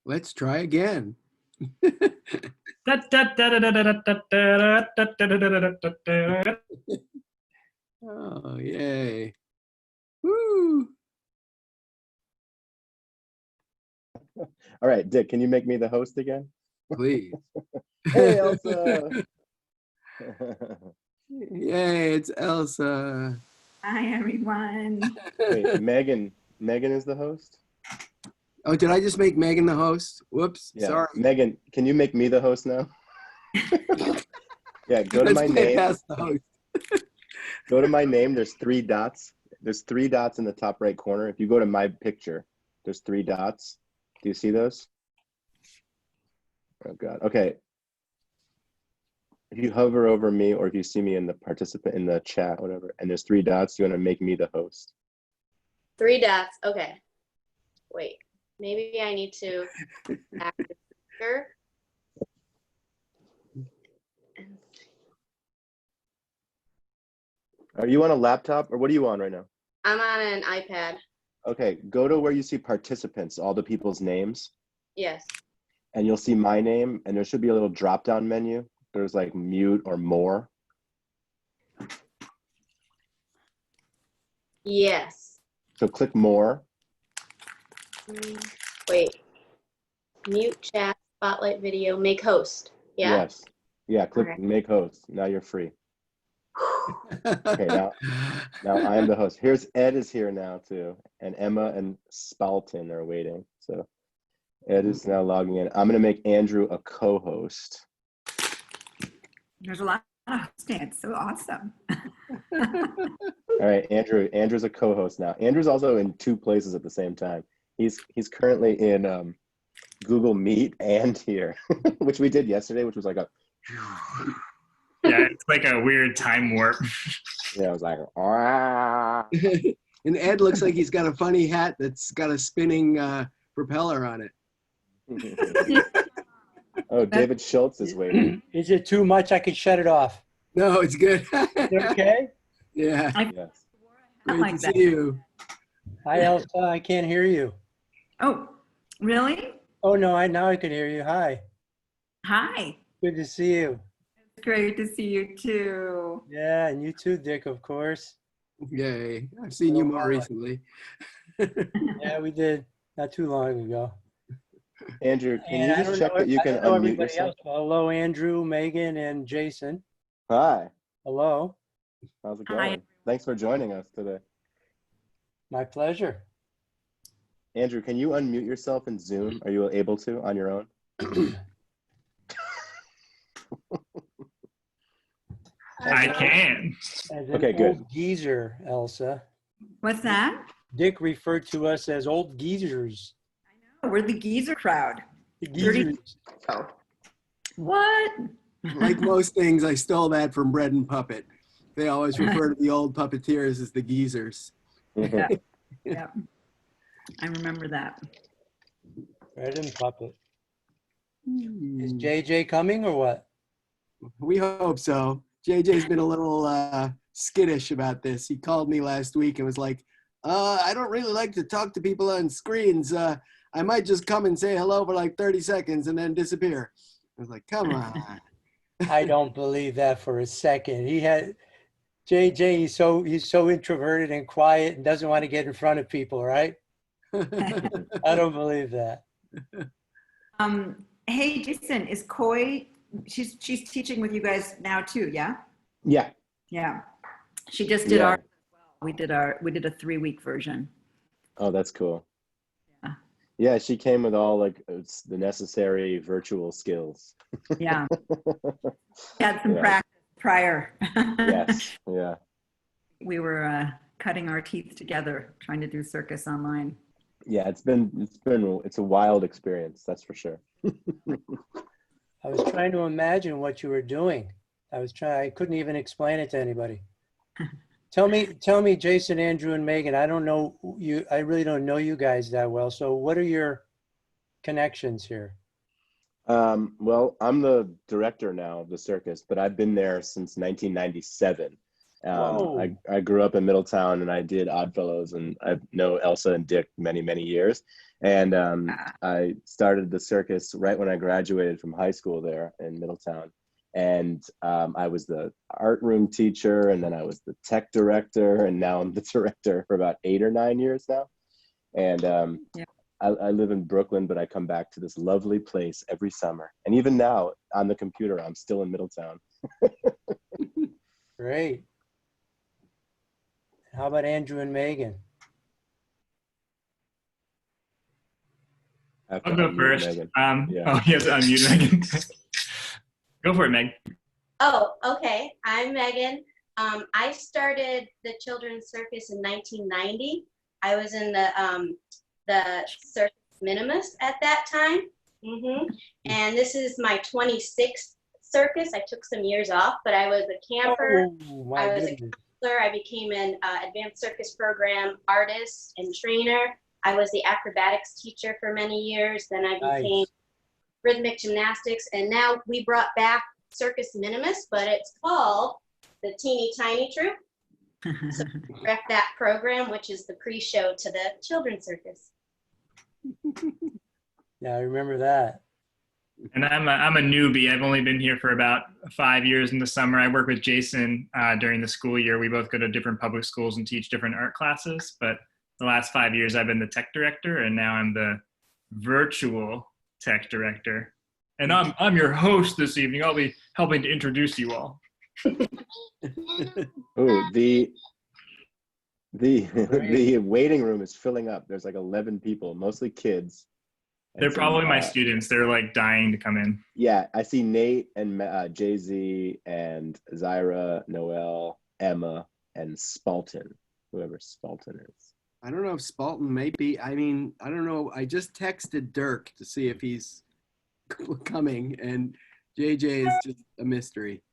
Let's try again. Oh, yay. Woo. All right, Dick, can you make me the host again? Please. Hey, Elsa. Yay, it's Elsa. Hi, everyone. Wait, Megan is the host? Oh, did I just make Megan the host? Whoops, Yeah. sorry. Megan, can you make me the host now? Yeah, go to my name. The host. Go to my name. There's 3 dots. There's 3 dots in the top right corner. If you go to my picture, there's 3 dots. Do you see those? Oh, God. Okay. If you hover over me, or if you see me in the participant in the chat, whatever, and there's 3 dots, you want to make me the host. 3 dots. Okay. Wait. Maybe I need to activate here. Are you on a laptop, or what are you on right now? I'm on an iPad. Okay, go to where you see participants, all the people's names. Yes. And you'll see my name, and there should be a little drop-down menu. There's like mute or more. Yes. So click more. Wait. Mute chat, spotlight video, make host. Yeah? Yes. Yeah, click Okay. make host. Now you're free. Okay, now I am the host. Here's Ed is here now too. And Emma and Spalton are waiting. So Ed is now logging in. I'm gonna make Andrew a co-host. There's a lot of hosting. It's so awesome. All right, Andrew's a co-host now. Andrew's also in 2 places at the same time. He's currently in Google Meet and here, which we did yesterday, which was like a yeah, it's like a weird time warp. yeah, I was like, ah. And Ed looks like he's got a funny hat that's got a spinning propeller on it. Oh, David Schultz is waiting. Is it too much? I could shut it off. No, it's good. You okay? Yeah. Yes. Great like to that. see you. Hi, Elsa. I can't hear you. Oh, really? Oh, no, now I can hear you. Hi. Hi. Good to see you. It's great to see you too. Yeah, and you too, Dick, of course. Yay. I've seen you more recently. Yeah, we did not too long ago. Andrew, can And you I just don't check know, that you I can don't know unmute everybody yourself? else. Hello, Andrew, Megan, and Jason. Hi, Hello. how's it Hi. going? Thanks for joining us today. My pleasure. Andrew, can you unmute yourself in Zoom? Are you able to on your own? I can. As an Okay, good. old geezer, Elsa. What's that? Dick referred to us as old geezers. Oh, we're the geezer crowd. The geezers. Oh. What? Like most things, I stole that from Bread and Puppet. They always refer to the old puppeteers as the geezers. Yeah. Yeah. I remember that. Bread and puppet. Is Hmm. JJ coming or what? We hope so. JJ's been a little skittish about this. He called me last week and was like, I don't really like to talk to people on screens. I might just come and say hello for like 30 seconds and then disappear. I was like, come on. I don't believe that for a second. JJ, he's so introverted and quiet and doesn't want to get in front of people, right? I don't believe that. Hey, Jason, is Koi, she's teaching with you guys now too, yeah? Yeah. Yeah. She just did Yeah. ours as well. We did a 3-week version. Oh, that's cool. Yeah. Yeah, she came with all like the necessary virtual skills. Yeah. Had some Yeah. practice prior. Yes. Yeah. We were cutting our teeth together trying to do Circus online. Yeah. It's a wild experience. That's for sure. I was trying to imagine what you were doing. I couldn't even explain it to anybody. Tell me, Jason, Andrew, and Megan, I don't know you. I really don't know you guys that well. So what are your connections here? Well, I'm the director now of the circus, but I've been there since 1997. Oh. I grew up in Middletown, and I did Oddfellows, and I know Elsa and Dick many years. And I started the circus right when I graduated from high school there in Middletown. And I was the art room teacher, and then I was the tech director, and now I'm the director for about 8 or 9 years now. And Yeah. I live in Brooklyn, but I come back to this lovely place every summer. And even now on the computer, I'm still in Middletown. Great. How about Andrew and Megan? I have to I'll go unmute first. Megan. Yeah. Oh, you have to unmute Megan. Go for it, Meg. Oh, okay. I'm Megan. I started the children's circus in 1990. I was in the Circus Minimus at that time. And this is my 26th circus. I took some years off, but I was a camper. Oh, my I was a goodness. counselor. I became an advanced circus program artist and trainer. I was the acrobatics teacher for many years. Then I became Nice. rhythmic gymnastics. And now we brought back Circus Minimus, but it's called the Teeny Tiny Troupe. So we rep that program, which is the pre-show to the children's circus. Yeah, I remember that. And I'm a newbie. I've only been here for about 5 years in the summer. I work with Jason during the school year. We both go to different public schools and teach different art classes. But the last 5 years, I've been the tech director, and now I'm the virtual tech director. And I'm your host this evening. I'll be helping to introduce you all. Oh, the waiting room is filling up. There's like 11 people, mostly kids. And They're some, probably my students. They're like dying to come in. Yeah, I see Nate and Jay-Z and Zyra, Noel, Emma, and Spalton, whoever Spalton is. I don't know if Spalton may be. I mean, I don't know. I just texted Dirk to see if he's coming, and JJ is just a mystery.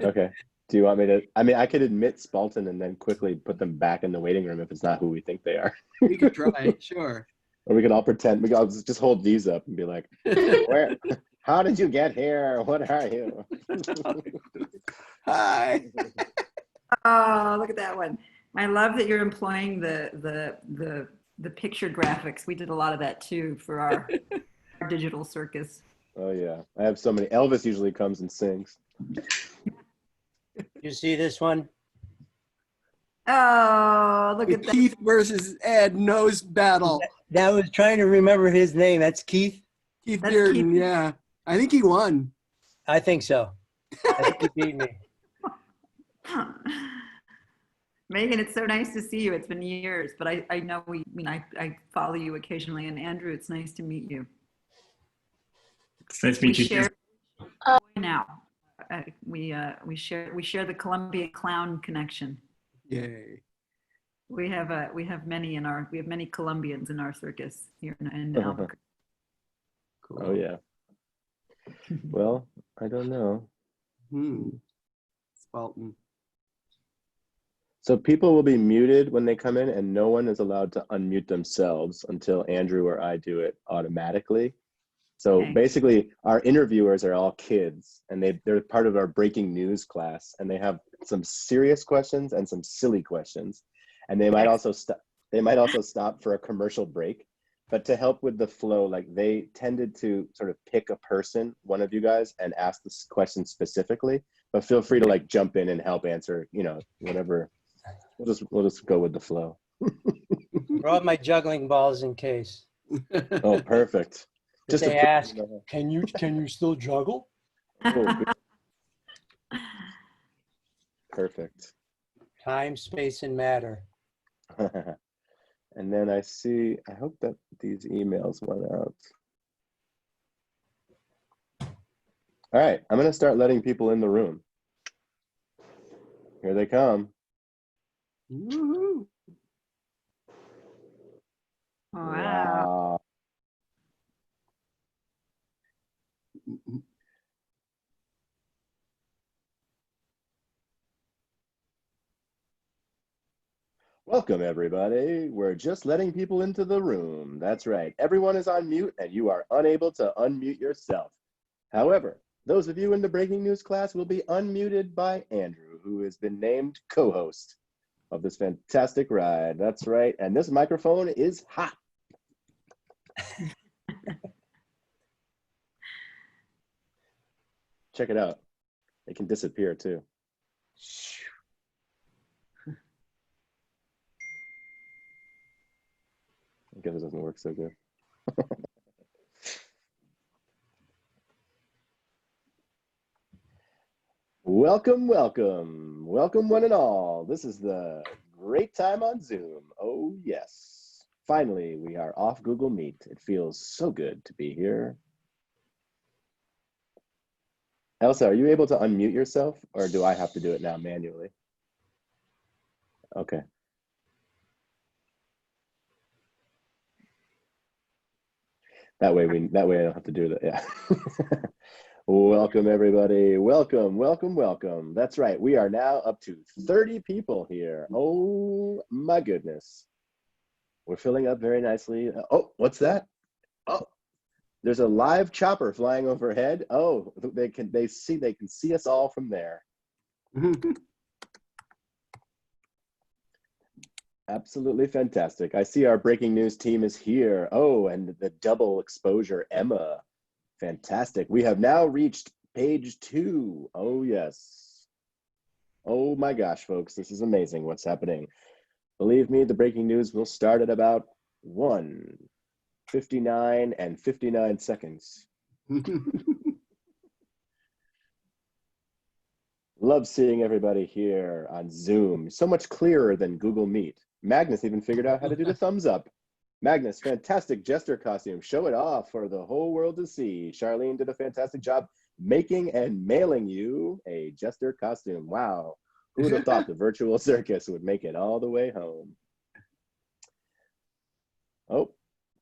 Okay. Do you want me to? I mean, I could admit Spalton and then quickly put them back in the waiting room if it's not who we think they are. We could try, sure. Or we could all pretend. We could all just hold these up and be like, "Where? How did you get here? What are you?" Hi. Oh, look at that one. I love that you're employing the picture graphics. We did a lot of that too for our digital circus. Oh yeah, I have so many. Elvis usually comes and sings. You see this one? Oh, look The at that. Keith versus Ed nose battle. That was trying to remember his name. That's Keith? Keith That's Dearden, Keith. yeah. I think he won. I think so. I think he beat me. Megan, it's so nice to see you. It's been years, but I know I follow you occasionally. And Andrew, it's nice to meet you. It's nice to meet you. share now. We share the Columbia clown connection. Yay. We have many Colombians in our circus here in Albuquerque. Cool. Oh yeah. Well, I don't know. Spalton. So people will be muted when they come in, and no one is allowed to unmute themselves until Andrew or I do it automatically. So Okay. basically, our interviewers are all kids, and they're part of our breaking news class, and they have some serious questions and some silly questions, and they might also stop for a commercial break. But to help with the flow, like they tended to sort of pick a person, one of you guys, and ask this question specifically. But feel free to like jump in and help answer, whatever. We'll just go with the flow. Brought my juggling balls in case. Oh, perfect. If to they put- ask, can you still juggle? Oh, good. Perfect. Time, space, and matter. And then I hope that these emails went out. All right, I'm going to start letting people in the room. Here they come. Woohoo. Wow. Welcome, everybody. We're just letting people into the room. That's right. Everyone is on mute, and you are unable to unmute yourself. However, Those of you in the breaking news class will be unmuted by Andrew, who has been named co-host of this fantastic ride. That's right. And this microphone is hot. Check it out. It can disappear too. I guess it doesn't work so good. Welcome, welcome, welcome one and all. This is the great time on Zoom. Oh yes. Finally, we are off Google Meet. It feels so good to be here. Elsa, are you able to unmute yourself, or do I have to do it now manually? Okay. That way I don't have to do that. Yeah. Welcome everybody. Welcome, welcome, welcome. That's right. We are now up to 30 people here. Oh my goodness. We're filling up very nicely. Oh, what's that? Oh, there's a live chopper flying overhead. Oh, they can see us all from there. Absolutely fantastic. I see our breaking news team is here. Oh, and the double exposure, Emma. Fantastic. We have now reached page 2. Oh, yes. Oh my gosh, folks, this is amazing what's happening. Believe me, the breaking news will start at about 1:59 and 59 seconds. Love seeing everybody here on Zoom. So much clearer than Google Meet. Magnus even figured out how to do the thumbs up. Magnus, fantastic jester costume. Show it off for the whole world to see. Charlene did a fantastic job making and mailing you a jester costume. Wow. Who would have thought the virtual circus would make it all the way home? Oh,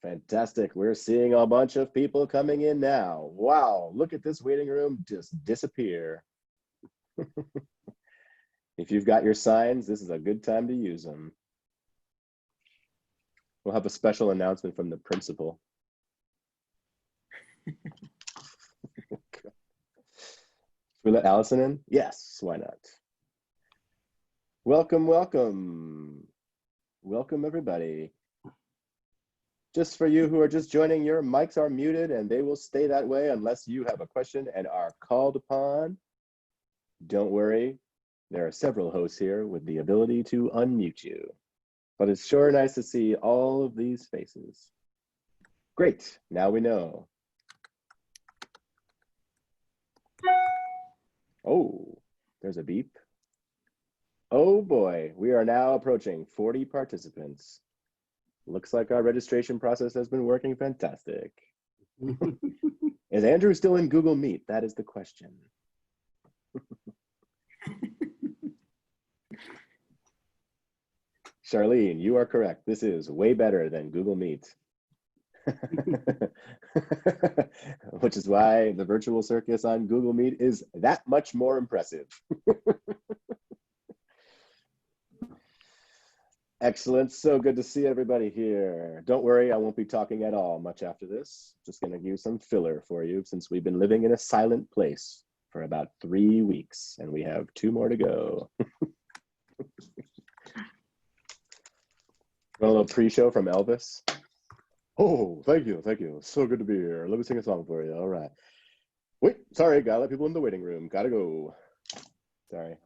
fantastic. We're seeing a bunch of people coming in now. Wow, look at this waiting room just disappear. If you've got your signs, this is a good time to use them. We'll have a special announcement from the principal. We let Allison in? Yes, why not? Welcome, welcome. Welcome, everybody. Just for you who are just joining, your mics are muted and they will stay that way unless you have a question and are called upon. Don't worry, there are several hosts here with the ability to unmute you. But it's sure nice to see all of these faces. Great, now we know. Oh, there's a beep. Oh boy, we are now approaching 40 participants. Looks like our registration process has been working fantastic. Is Andrew still in Google Meet? That is the question. Charlene, you are correct. This is way better than Google Meet. Which is why the virtual circus on Google Meet is that much more impressive. Excellent. So good to see everybody here. Don't worry, I won't be talking at all much after this. Just going to give some filler for you since we've been living in a silent place for about 3 weeks and we have 2 more to go. A little pre-show from Elvis. Oh, thank you, thank you. So good to be here. Let me sing a song for you. All right. Wait, sorry, gotta let people in the waiting room. Gotta go. Sorry.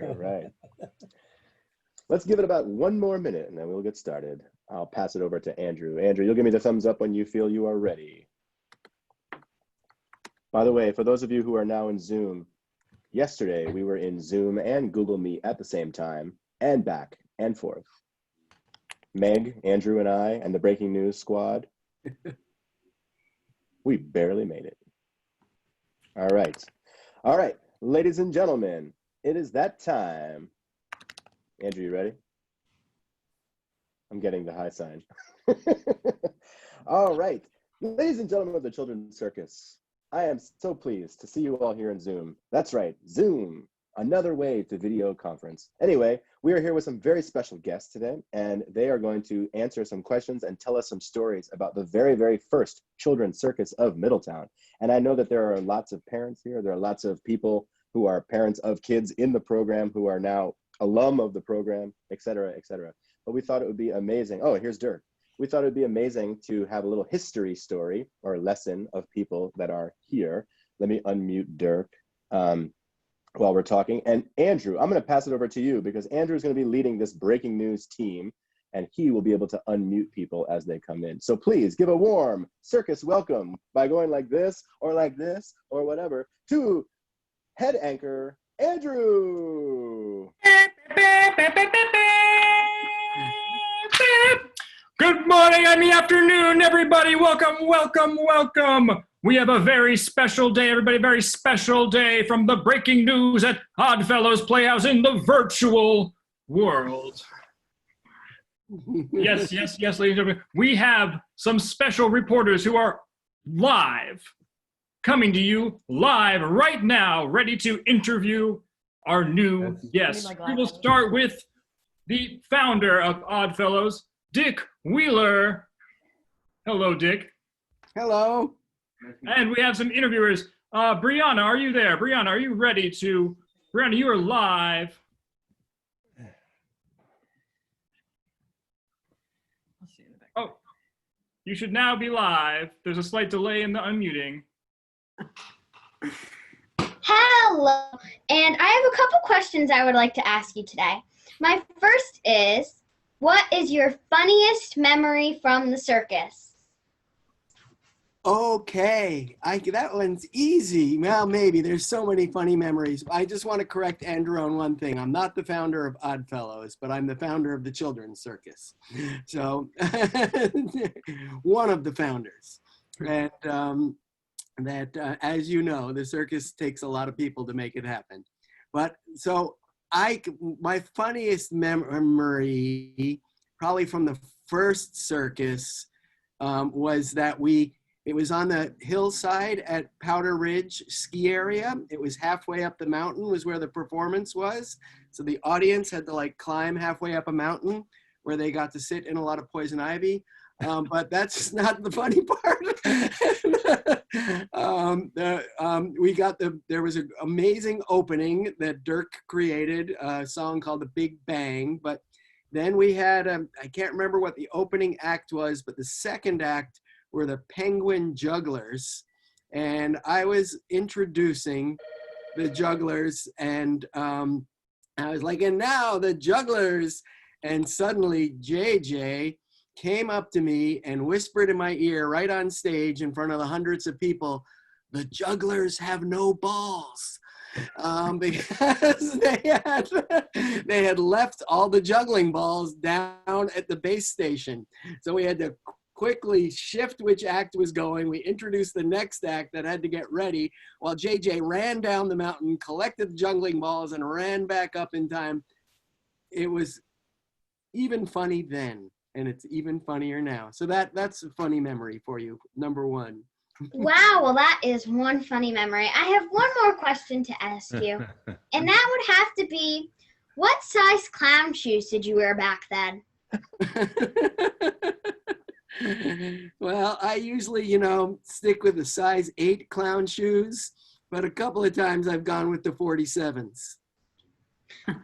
All right. Let's give it about 1 more minute and then we'll get started. I'll pass it over to Andrew. Andrew, you'll give me the thumbs up when you feel you are ready. By the way, for those of you who are now in Zoom, yesterday we were in Zoom and Google Meet at the same time and back and forth. Meg, Andrew, and I, and the breaking news squad, we barely made it. All right. All right, ladies and gentlemen, it is that time. Andrew, you ready? I'm getting the high sign. All right. Ladies and gentlemen of the Children's Circus, I am so pleased to see you all here in Zoom. That's right, Zoom. another way to video conference. Anyway, we are here with some very special guests today, and they are going to answer some questions and tell us some stories about the very, very first children's circus of Middletown. And I know that there are lots of parents here. There are lots of people who are parents of kids in the program who are now alum of the program, et cetera, et cetera. But we thought it would be amazing. Oh, here's Dirk. We thought it would be amazing to have a little history story or lesson of people that are here. Let me unmute Dirk while we're talking. And Andrew, I'm going to pass it over to you because Andrew is going to be leading this breaking news team, and he will be able to unmute people as they come in. So please give a warm circus welcome by going like this or whatever to head anchor Andrew. Good morning and the afternoon, everybody. Welcome, welcome, welcome. We have a very special day, everybody, very special day from the breaking news at Oddfellows Playhouse in the virtual world. Yes, yes, yes, ladies and gentlemen. We have some special reporters who are live, coming to you live right now, ready to interview our new guests. We will start with the founder of Oddfellows, Dick Wheeler. Hello, Dick. Hello. And we have some interviewers. Brianna, are you there? Brianna, are you ready to? Brianna, you are live. Oh, you should now be live. There's a slight delay in the unmuting. Hello, and I have a couple questions I would like to ask you today. My first is, what is your funniest memory from the circus? Okay, that one's easy. Well, maybe. There's so many funny memories. I just want to correct Andrew on one thing. I'm not the founder of Oddfellows, but I'm the founder of the Children's Circus. So, one of the founders. And as you know, the circus takes a lot of people to make it happen. But so my funniest memory, probably from the first circus, was that it was on the hillside at Powder Ridge ski area. It was halfway up the mountain was where the performance was. So the audience had to like climb halfway up a mountain where they got to sit in a lot of poison ivy. But that's not the funny part. There was an amazing opening that Dirk created, a song called The Big Bang. But then we had, I can't remember what the opening act was, but the second act were the Penguin Jugglers. And I was introducing the jugglers, and I was like, and now the jugglers. And suddenly JJ came up to me and whispered in my ear right on stage in front of the hundreds of people, the jugglers have no balls. Because they had left all the juggling balls down at the base station. So we had to quickly shift which act was going. We introduced the next act that had to get ready while JJ ran down the mountain, collected the juggling balls, and ran back up in time. It was even funny then, and it's even funnier now. So that's a funny memory for you, number one. Wow, well, that is one funny memory. I have one more question to ask you, and that would have to be, what size clown shoes did you wear back then? Well, I usually, stick with the size 8 clown shoes, but a couple of times I've gone with the 47s.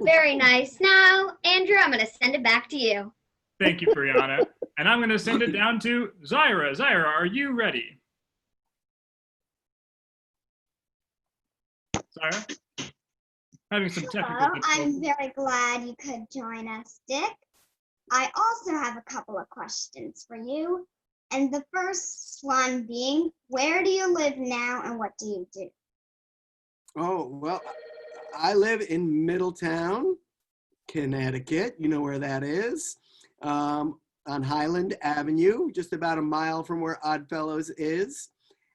Very nice. Now, Andrew, I'm going to send it back to you. Thank you, Brianna. And I'm going to send it down to Zyra. Zyra, are you ready? Zyra? Having some technical difficulties. I'm very glad you could join us, Dick. I also have a couple of questions for you. And the first one being, where do you live now and what do you do? Oh, well, I live in Middletown, Connecticut. You know where that is. On Highland Avenue, just about a mile from where Oddfellows is.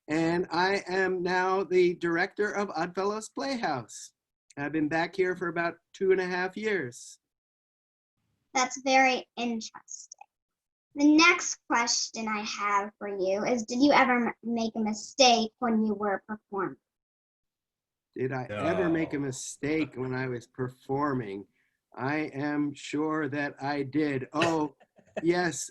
And I am now the director of Oddfellows Playhouse. I've been back here for about 2.5 years. That's very interesting. The next question I have for you is, did you ever make a mistake when you were performing? Did I ever make a mistake when I was performing? I am sure that I did. Oh, yes.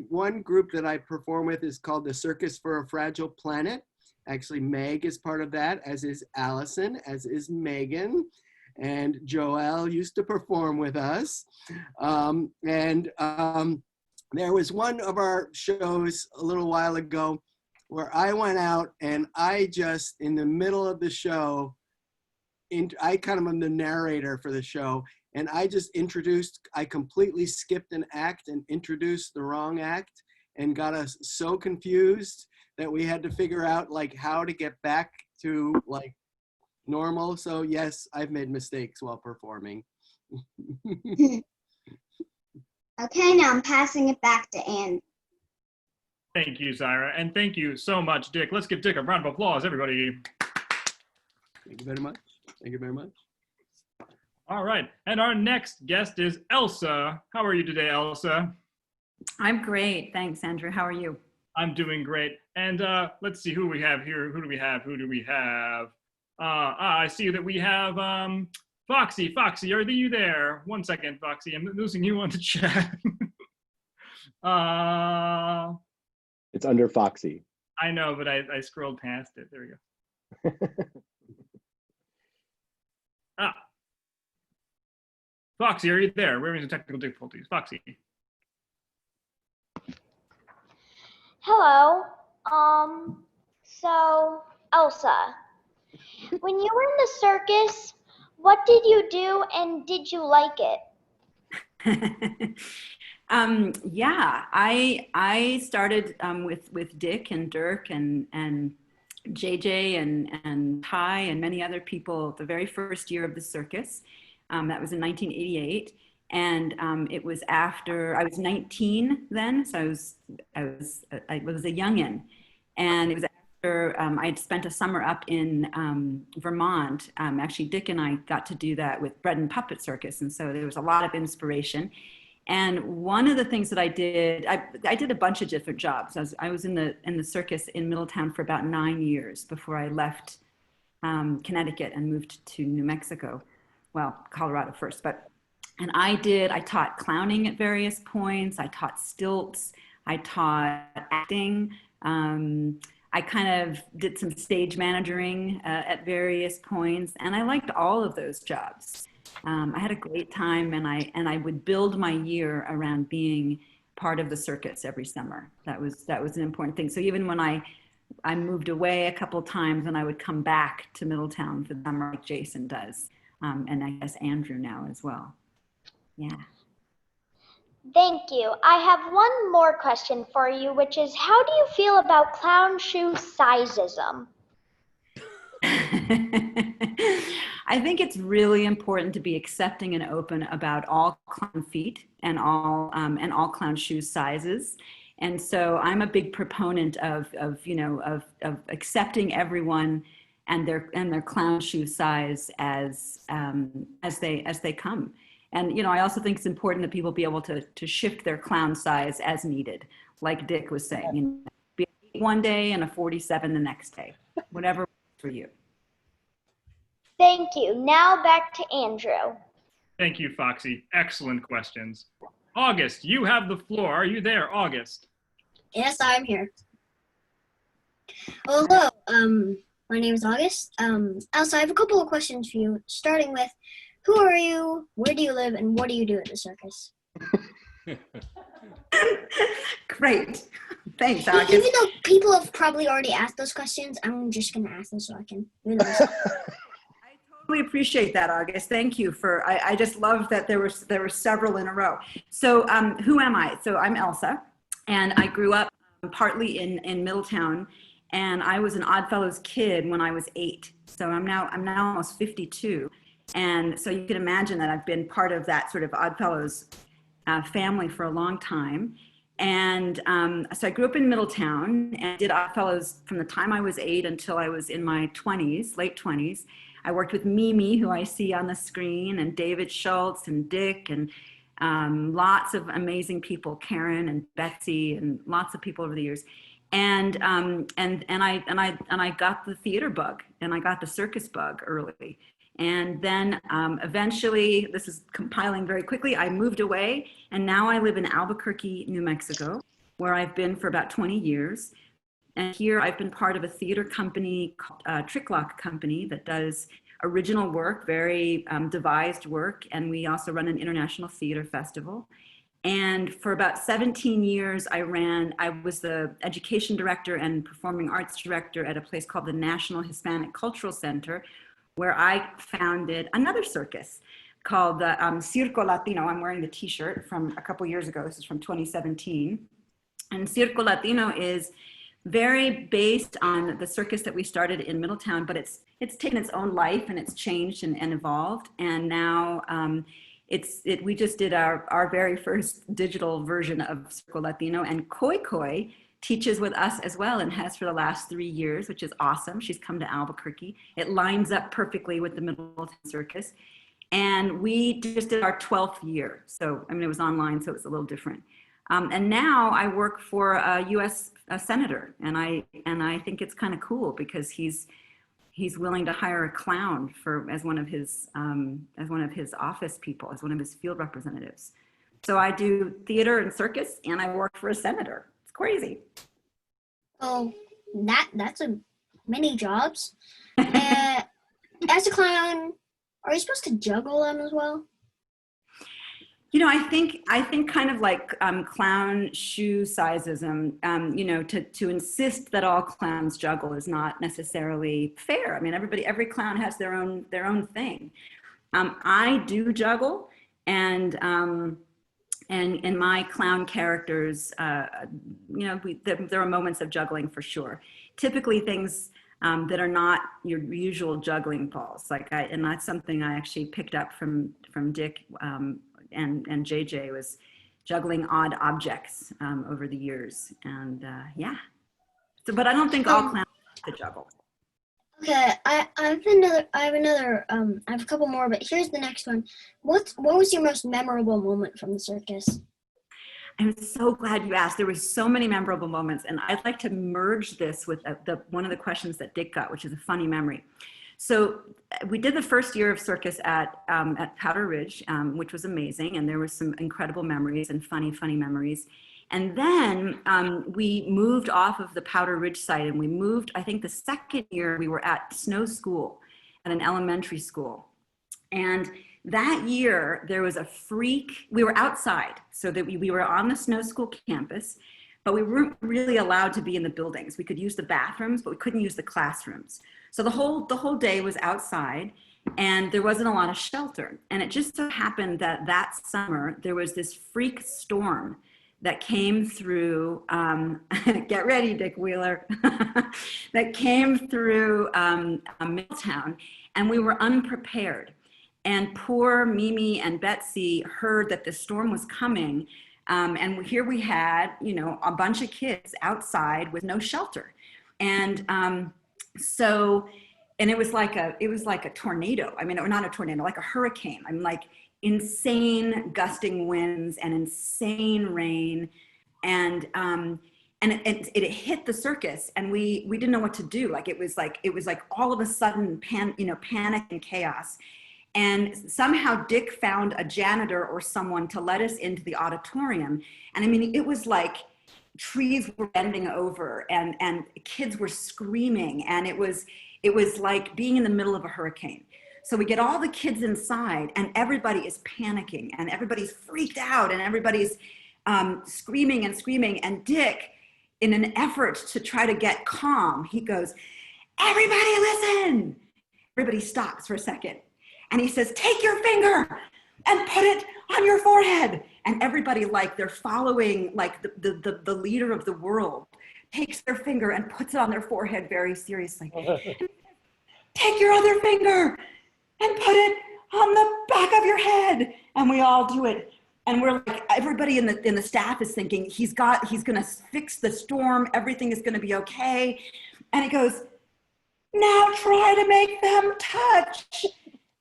One group that I perform with is called the Circus for a Fragile Planet. Actually, Meg is part of that, as is Allison, as is Megan. And Joelle used to perform with us. There was one of our shows a little while ago where I went out and I just, in the middle of the show, I kind of am the narrator for the show, and I just I completely skipped an act and introduced the wrong act and got us so confused that we had to figure out like how to get back to like normal. So yes, I've made mistakes while performing. Okay, now I'm passing it back to Anne. Thank you, Zyra. And thank you so much, Dick. Let's give Dick a round of applause, everybody. Thank you very much. Thank you very much. All right. And our next guest is Elsa. How are you today, Elsa? I'm great. Thanks, Andrew. How are you? I'm doing great. And let's see who we have here. Who do we have? I see that we have Foxy. Foxy, are you there? 1 second, Foxy. I'm losing you on the chat. It's under Foxy. I know, but I scrolled past it. There we go. Foxy, are you there? We're having some technical difficulties. Foxy. Hello. So, Elsa, when you were in the circus, what did you do and did you like it? Yeah, I started with Dick and Dirk and JJ and Ty and many other people the very first year of the circus. That was in 1988. And it was after I was 19 then, so I was a youngin', and it was after I'd spent a summer up in Vermont. Actually, Dick and I got to do that with Bread and Puppet Circus, and so there was a lot of inspiration. And one of the things that I did a bunch of different jobs. I was in the circus in Middletown for about 9 years before I left Connecticut and moved to New Mexico. Well, Colorado first, but. And I taught clowning at various points. I taught stilts. I taught acting. I kind of did some stage managing at various points. And I liked all of those jobs. I had a great time, and I would build my year around being part of the circus every summer. That was an important thing. So even when I moved away a couple of times, and I would come back to Middletown for the summer like Jason does. And I guess Andrew now as well. Yeah. Thank you. I have one more question for you, which is, how do you feel about clown shoe sizeism? I think it's really important to be accepting and open about all clown feet and all clown shoe sizes. And so I'm a big proponent of accepting everyone and their clown shoe size as they come. And, I also think it's important that people be able to shift their clown size as needed. Like Dick was saying, be 8 one day and a 47 the next day, whatever works for you. Thank you. Now back to Andrew. Thank you, Foxy. Excellent questions. August, you have the floor. Are you there, August? Yes, I'm here. Hello, my name is August. Also, I have a couple of questions for you, starting with, who are you, where do you live, and what do you do at the circus? Great. Thanks, August. Even though people have probably already asked those questions, I'm just going to ask them so I can realize. I totally appreciate that, August. Thank you I just love that there were several in a row. So who am I? So I'm Elsa, and I grew up partly in Middletown, and I was an Oddfellows kid when I was 8. So I'm now almost 52. And so you can imagine that I've been part of that sort of Oddfellows family for a long time. And so I grew up in Middletown and did Oddfellows from the time I was 8 until I was in my 20s, late 20s. I worked with Mimi, who I see on the screen, and David Schultz and Dick, and lots of amazing people, Karen and Betsy, and lots of people over the years. I got the theater bug, and I got the circus bug early. And then eventually, this is compiling very quickly, I moved away, and now I live in Albuquerque, New Mexico, where I've been for about 20 years. And here I've been part of a theater company called Trick Lock Company that does original work, very devised work, and we also run an international theater festival. And for about 17 years, I was the education director and performing arts director at a place called the National Hispanic Cultural Center, where I founded another circus called the Circo Latino. I'm wearing the t-shirt from a couple years ago. This is from 2017. And Circo Latino is very based on the circus that we started in Middletown, but it's taken its own life, and it's changed and evolved. And now we just did our very first digital version of Circo Latino, and Koi Koi teaches with us as well, and has for the last 3 years, which is awesome. She's come to Albuquerque. It lines up perfectly with the Middletown Circus. And we just did our 12th year. So, I mean, it was online, so it's a little different. And now I work for a U.S. senator, and I think it's kind of cool because he's willing to hire a clown as one of his office people, as one of his field representatives. So I do theater and circus, and I work for a senator. It's crazy. Oh, that's a many jobs. As a clown, are you supposed to juggle them as well? You know, I think kind of like clown shoe sizism, you know, to insist that all clowns juggle is not necessarily fair. I mean, every clown has their own thing. I do juggle, and my clown characters, you know, there are moments of juggling for sure. Typically things that are not your usual juggling balls, and that's something I actually picked up from Dick. And JJ was juggling odd objects over the years, and yeah. So, but I don't think all clowns could juggle. Okay, I have a couple more, but here's the next one. What was your most memorable moment from the circus? I'm so glad you asked. There were so many memorable moments, and I'd like to merge this with one of the questions that Dick got, which is a funny memory. So we did the first year of circus at Powder Ridge, which was amazing. And there were some incredible memories and funny memories. And then we moved off of the Powder Ridge site, and we moved, I think the second year we were at Snow School at an elementary school. And that year there was a freak, we were outside, so that we were on the Snow School campus, but we weren't really allowed to be in the buildings. We could use the bathrooms, but we couldn't use the classrooms. So the whole day was outside, and there wasn't a lot of shelter. And it just so happened that summer there was this freak storm that came through, get ready, Dick Wheeler, that came through Middletown, and we were unprepared. And poor Mimi and Betsy heard that the storm was coming, and here we had, you know, a bunch of kids outside with no shelter. And and it was like a tornado. I mean, or not a tornado, like a hurricane. I'm like insane gusting winds and insane rain. And it hit the circus, and we didn't know what to do. It was like all of a sudden panic and chaos. And somehow Dick found a janitor or someone to let us into the auditorium. And I mean, it was like trees were bending over, and kids were screaming, and it was like being in the middle of a hurricane. So we get all the kids inside, and everybody is panicking, and everybody's freaked out, and everybody's screaming. And Dick, in an effort to try to get calm, he goes, "Everybody listen." Everybody stops for a second, and he says, "Take your finger and put it on your forehead." And everybody, like they're following like the leader of the world, takes their finger and puts it on their forehead very seriously. "Take your other finger and put it on the back of your head." And we all do it. And we're like, everybody in the staff is thinking, he's gonna fix the storm, everything is gonna be okay. And he goes, "Now try to make them touch."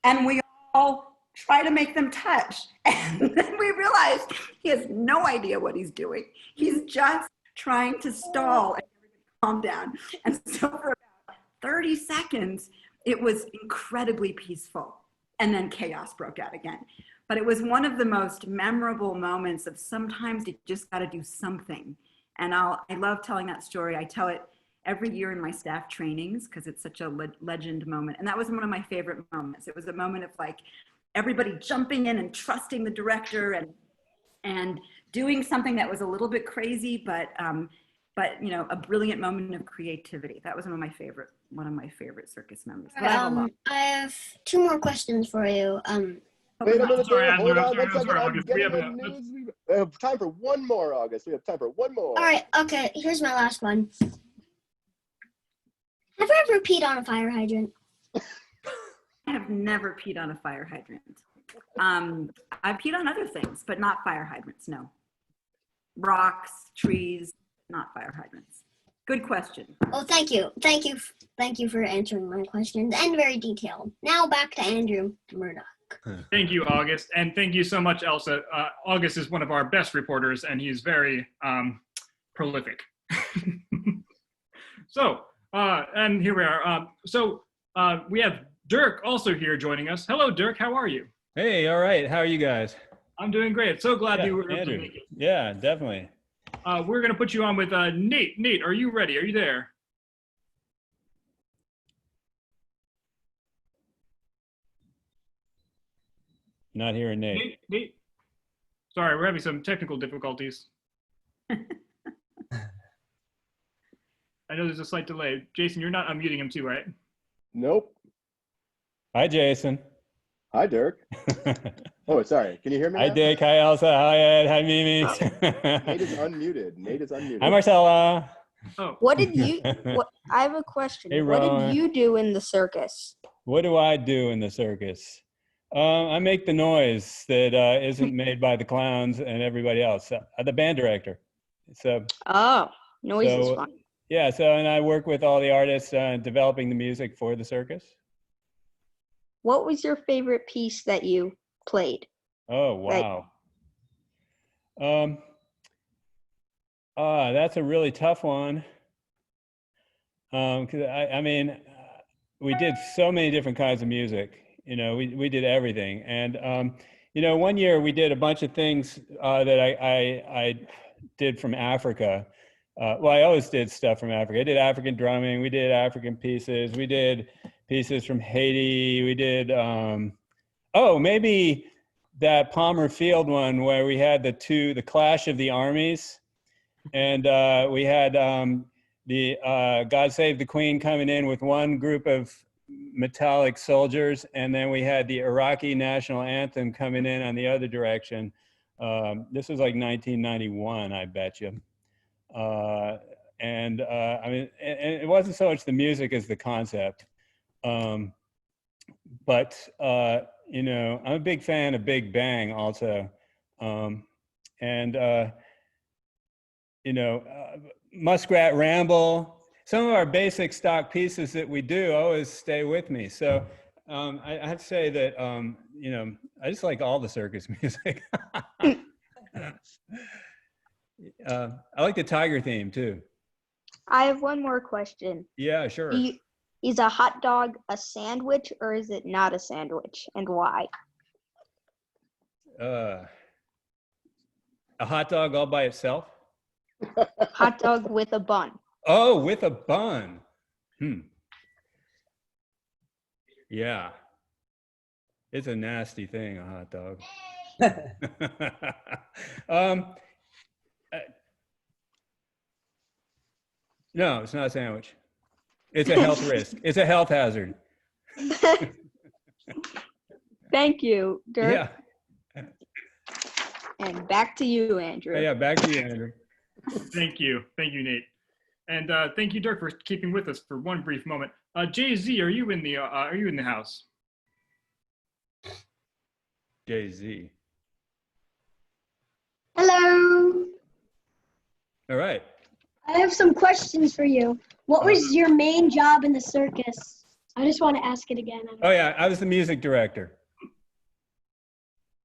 And we all try to make them touch. And then we realized he has no idea what he's doing. He's just trying to stall and calm down. And so for about 30 seconds, it was incredibly peaceful. And then chaos broke out again. But it was one of the most memorable moments of sometimes you just got to do something. And I love telling that story. I tell it every year in my staff trainings because it's such a legend moment. And that was one of my favorite moments. It was a moment of like everybody jumping in and trusting the director and doing something that was a little bit crazy, but you know, a brilliant moment of creativity. That was one of my favorite circus memories. But I have 2 more questions for you. Wait a minute, sorry, hold Andrew, on one second. sorry, I'm August. getting the news. We have time for one more, August. We have time for one more. All right, okay, here's my last one. Have you ever peed on a fire hydrant? I have never peed on a fire hydrant. I've peed on other things, but not fire hydrants, no. Rocks, trees, not fire hydrants. Good question. Oh, thank you. Thank you for answering my questions and very detailed. Now back to Andrew Murdoch. Thank you, August. And thank you so much, Elsa. August is one of our best reporters, and he's very prolific. So, and here we are. We have Dirk also here joining us. Hello, Dirk. How are you? Hey, all right. How are you guys? I'm doing great. So glad you were able to make it. Yeah, definitely. We're going to put you on with Nate. Nate, are you ready? Are you there? Not hearing Nate. Nate? Sorry, we're having some technical difficulties. I know there's a slight delay. Jason, you're not unmuting him too, right? Nope. Hi, Jason. Hi, Dirk. Oh, sorry. Can you hear me Hi, now? Dick. Hi, Elsa. Hi, Ed. Hi, Mimi. Nate is unmuted. Hi, Marcella. Oh. What did you? I have a question. Hey, what Rowan. did you do in the circus? What do I do in the circus? I make the noise that isn't made by the clowns and everybody else. The band director. So. Oh, noise is fun. Yeah. And I work with all the artists developing the music for the circus. What was your favorite piece that you played? Oh, wow. That's a really tough one. 'Cause I mean, we did so many different kinds of music. You know, we did everything. And, you know, one year we did a bunch of things that I did from Africa. Well, I always did stuff from Africa. I did African drumming. We did African pieces. We did pieces from Haiti. We did, maybe that Palmer Field one where we had the clash of the armies. And we had the God Save the Queen coming in with one group of metallic soldiers. And then we had the Iraqi national anthem coming in on the other direction. This was like 1991, I bet you. I mean, and it wasn't so much the music as the concept. But you know, I'm a big fan of Big Bang also. You know, Muskrat Ramble, some of our basic stock pieces that we do always stay with me. So I have to say that, you know, I just like all the circus music. I like the tiger theme too. I have one more question. Yeah, sure. Is a hot dog a sandwich or is it not a sandwich, and why? A hot dog all by itself? Hot dog with a bun. Oh, with a bun. Yeah. It's a nasty thing, a hot dog. No, it's not a sandwich. It's a health risk. It's a health hazard. Thank you, Dirk. Yeah. And back to you, Andrew. Yeah, back to you, Andrew. Thank you, Nate, and thank you, Dirk, for keeping with us for one brief moment. Jay-Z, are you in the house? Jay-Z. Hello. All right. I have some questions for you. What was your main job in the circus? I just want to ask it again. Oh yeah, I was the music director.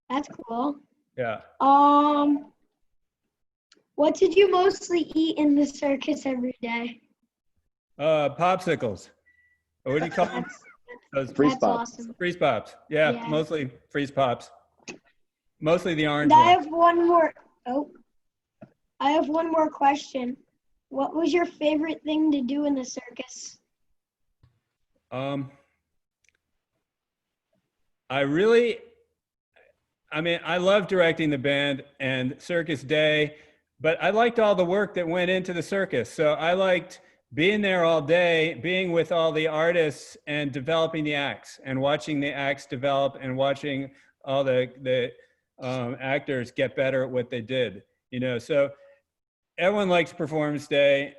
That's cool. Yeah. What did you mostly eat in the circus every day? Popsicles. Or what do you call them? Those Freeze That's pops. awesome. freeze pops. Yeah, Yeah. mostly freeze pops. Mostly the orange And I ones. have one more. Oh, I have one more question. What was your favorite thing to do in the circus? I love directing the band and Circus Day, but I liked all the work that went into the circus. So I liked being there all day, being with all the artists and developing the acts and watching the acts develop and watching all the actors get better at what they did. You know, so everyone likes Performance Day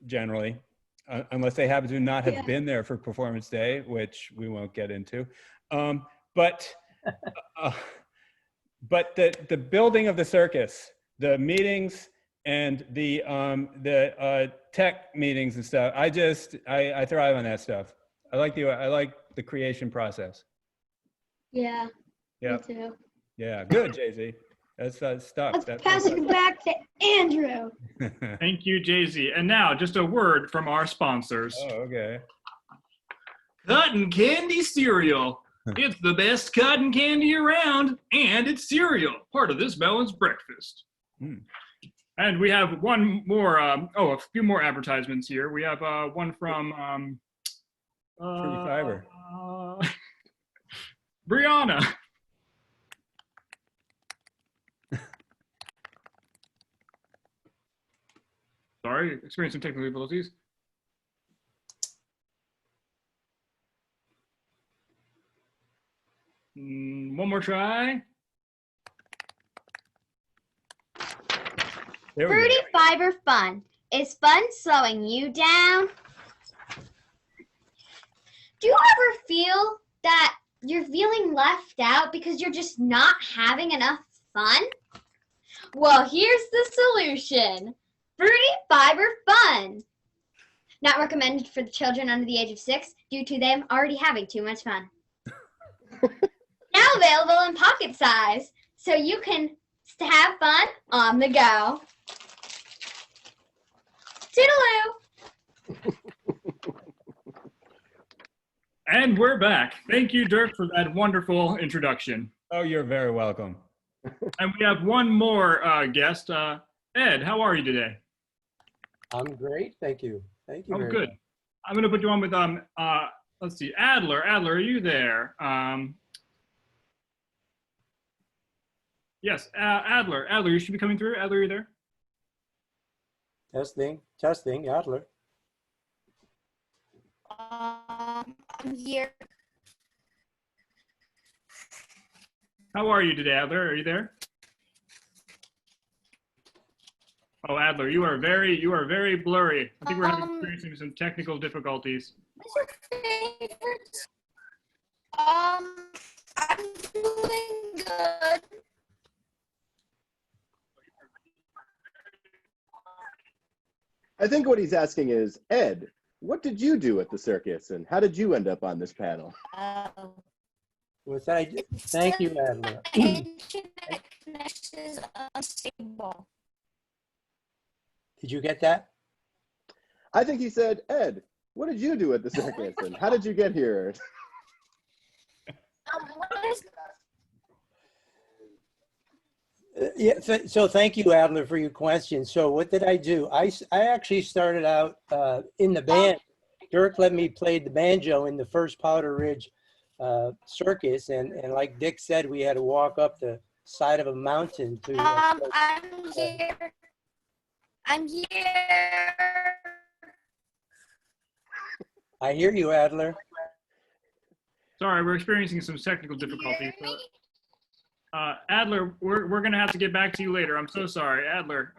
generally, unless they happen to not have been there for Performance Day, which we won't get into. But the building of the circus, the meetings and the tech meetings and stuff, I thrive on that stuff. I like the creation process. Yeah, Yeah, me too. yeah, good, Jay-Z. That's stuff. Let's pass it back to Andrew. Thank you, Jay-Z. And now, just a word from our sponsors. Oh, okay. Cotton Candy Cereal. It's the best cotton candy around, and it's cereal, part of this balanced breakfast. And we have one more, a few more advertisements here. We have one from Fruity Fiber. Brianna. Sorry, experiencing some technical difficulties. One more try. There we Fruity go. Fiber Fun. Is fun slowing you down? Do you ever feel that you're feeling left out because you're just not having enough fun? Well, here's the solution. Fruity Fiber Fun. Not recommended for the children under the age of 6 due to them already having too much fun. Now available in pocket size, so you can have fun on the go. Toodaloo! And we're back. Thank you, Dirk, for that wonderful introduction. Oh, you're very welcome. And we have one more guest. Ed, how are you today? I'm great, thank you. Thank you. Oh, very good. much. I'm going to put you on with, let's see, Adler. Adler, are you there? Yes, Adler. Adler, you should be coming through. Adler, are you there? Testing, Adler. I'm here. How are you today, Adler? Are you there? Oh, Adler, you are very blurry. I think we're experiencing some technical difficulties. What's your favorite? I'm doing good. I think what he's asking is, Ed, what did you do at the circus and how did you end up on this panel? Well, thank you, Adler. Internet connection is unstable. Did you get that? I think he said, Ed, what did you do at the circus and how did you get here? What is So thank you, Adler, for your question. So what did I do? I actually started out in the band. Dirk let me play the banjo in the first Powder Ridge circus, and like Dick said, we had to walk up the side of a mountain to. I'm here. I'm here. I hear you, Adler. Sorry, we're experiencing some technical difficulties. Adler, we're going to have to get back to you later. I'm so sorry, Adler.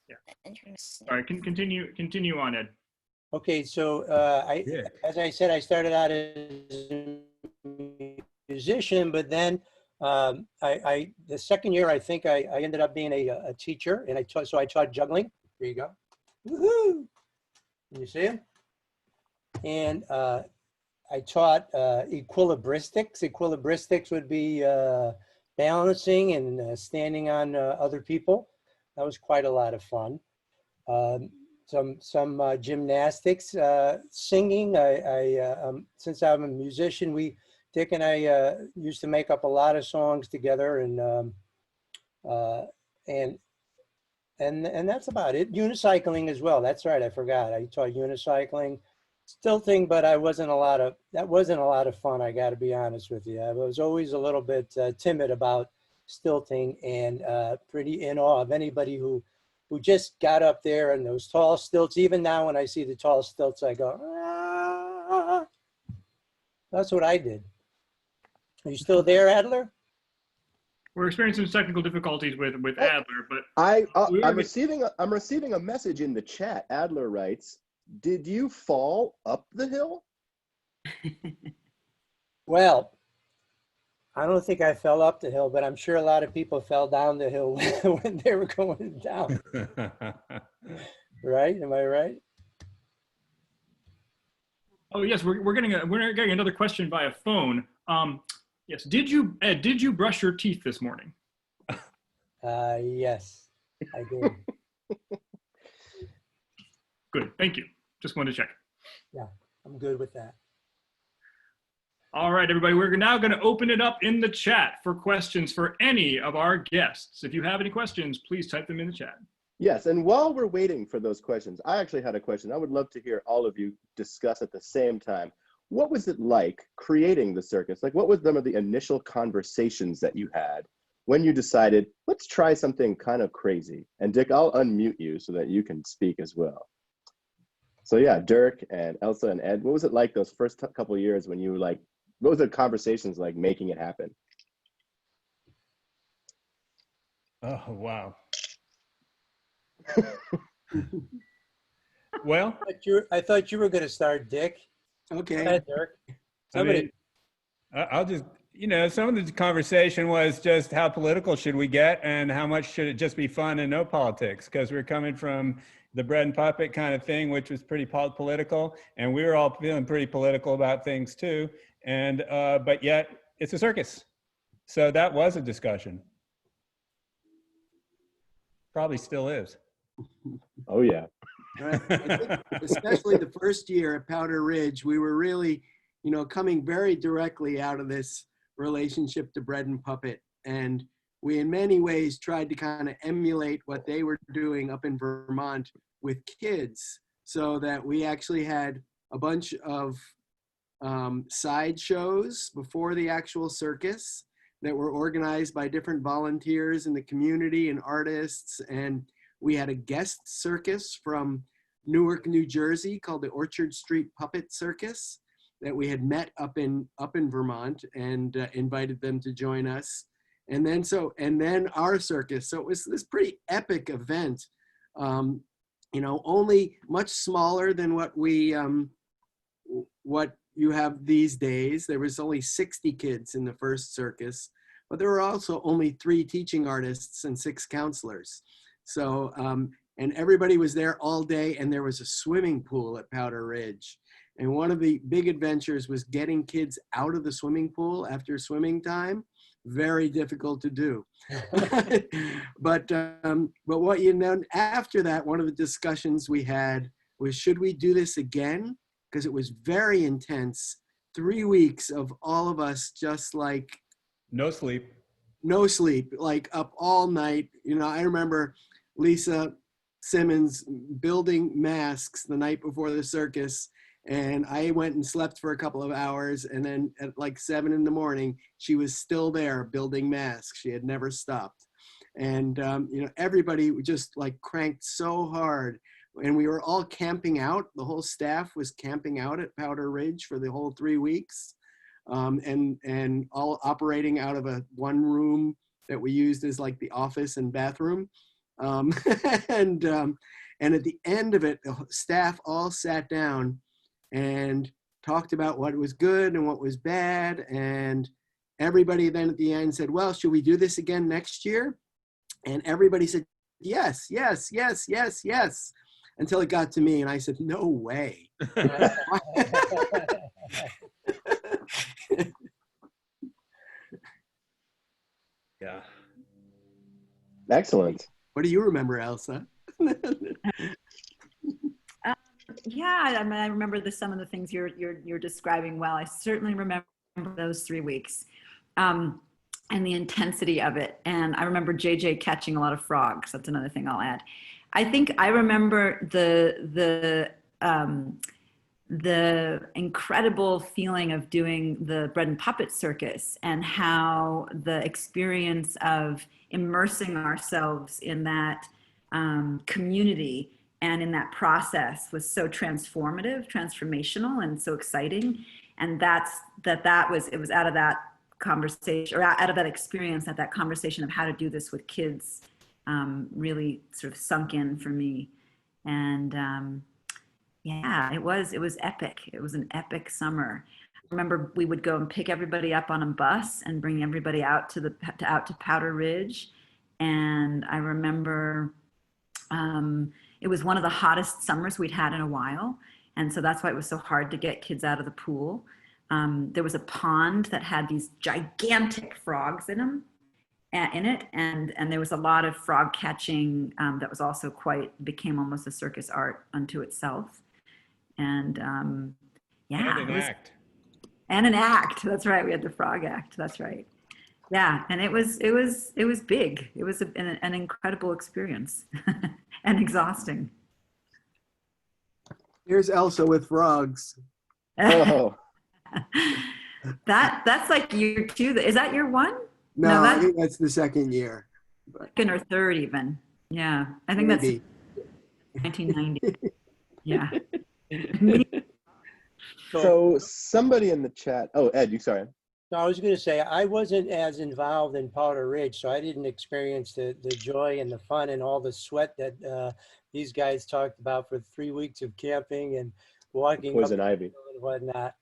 Yeah. Sorry, continue on, Ed. Okay, so as I said, I started out as a musician, but then the second year, I think I ended up being a teacher, and I taught juggling. There you go. Woohoo! Can you see him? And I taught equilibristics. Equilibristics would be balancing and standing on other people. That was quite a lot of fun. Some gymnastics, singing. Since I'm a musician, Dick and I used to make up a lot of songs together, and that's about it. Unicycling as well. That's right. I forgot. I taught unicycling, stilting, but that wasn't a lot of fun. I got to be honest with you. I was always a little bit timid about stilting, and pretty in awe of anybody who just got up there and those tall stilts. Even now when I see the tall stilts, I go, ah. That's what I did. Are you still there, Adler? We're experiencing some technical difficulties with Adler, but I'm receiving a message in the chat. Adler writes, "Did you fall up the hill?" Well, I don't think I fell up the hill, but I'm sure a lot of people fell down the hill when they were going down. Right? Am I right? Oh yes, we're getting another question via phone. Yes, did you brush your teeth this morning? Yes, I did. Good, thank you. Just wanted to check. Yeah, I'm good with that. All right, everybody, we're now going to open it up in the chat for questions for any of our guests. If you have any questions, please type them in the chat. Yes, and while we're waiting for those questions, I actually had a question I would love to hear all of you discuss at the same time. What was it like creating the circus? Like, what was some of the initial conversations that you had when you decided, let's try something kind of crazy? And Dick, I'll unmute you so that you can speak as well. So yeah, Dirk and Elsa and Ed, what was it like those first couple of years when you what was the conversations like making it happen? Oh, wow. Well, I thought you were going to start, Dick. Okay. Go ahead, Dirk. Somebody. I'll just, some of the conversation was just how political should we get and how much should it just be fun and no politics? Because we're coming from the bread and puppet kind of thing, which was pretty political, and we were all feeling pretty political about things too. And but yet it's a circus, so that was a discussion. Probably still is. Oh yeah. Right. I think especially the first year at Powder Ridge, we were really, coming very directly out of this relationship to bread and puppet. And we, in many ways, tried to kind of emulate what they were doing up in Vermont with kids, so that we actually had a bunch of side shows before the actual circus that were organized by different volunteers in the community and artists. And we had a guest circus from Newark, New Jersey called the Orchard Street Puppet Circus that we had met up in Vermont, and invited them to join us. And then our circus. So it was this pretty epic event, only much smaller than what you have these days. There was only 60 kids in the first circus, but there were also only 3 teaching artists and 6 counselors. So, and everybody was there all day, and there was a swimming pool at Powder Ridge. And one of the big adventures was getting kids out of the swimming pool after swimming time. Very difficult to do. But what after that, one of the discussions we had was, should we do this again? Because it was very intense. 3 weeks of all of us just like no sleep, like up all night. I remember Lisa Simmons building masks the night before the circus, and I went and slept for a couple of hours, and then at like 7 in the morning, she was still there building masks. She had never stopped. And everybody just like cranked so hard. And we were all camping out. The whole staff was camping out at Powder Ridge for the whole 3 weeks, and all operating out of one room that we used as like the office and bathroom. And at the end of it, the staff all sat down and talked about what was good and what was bad. And everybody then at the end said, well, should we do this again next year? And everybody said, yes, yes, yes, yes, yes. Until it got to me, and I said, no way. Yeah. Excellent. What do you remember, Elsa? Yeah, I mean, I remember some of the things you're describing well. I certainly remember those 3 weeks, and the intensity of it. And I remember JJ catching a lot of frogs. That's another thing I'll add. I think I remember the incredible feeling of doing the bread and puppet circus, and how the experience of immersing ourselves in that community and in that process was so transformational, and so exciting. And it was out of that conversation, or out of that experience, that conversation of how to do this with kids really sort of sunk in for me. And yeah, it was epic. It was an epic summer. I remember we would go and pick everybody up on a bus and bring everybody out to Powder Ridge. And I remember it was one of the hottest summers we'd had in a while. And so that's why it was so hard to get kids out of the pool. There was a pond that had these gigantic frogs in it. And there was a lot of frog catching that was also became almost a circus art unto itself. And yeah. And an act. And an act. That's right. We had the frog act. That's right. Yeah. And it was big. It was an incredible experience and exhausting. Here's Elsa with frogs. Oh, That's like year 2. Is that year 1? No, I think that's the second year. Second or third even. Yeah. I think Maybe. That's 1990. Yeah. so somebody in the chat. Oh, Ed, you sorry. No, I was going to say, I wasn't as involved in Powder Ridge, so I didn't experience the joy and the fun and all the sweat that these guys talked about for 3 weeks of camping and walking Poison up ivy and whatnot.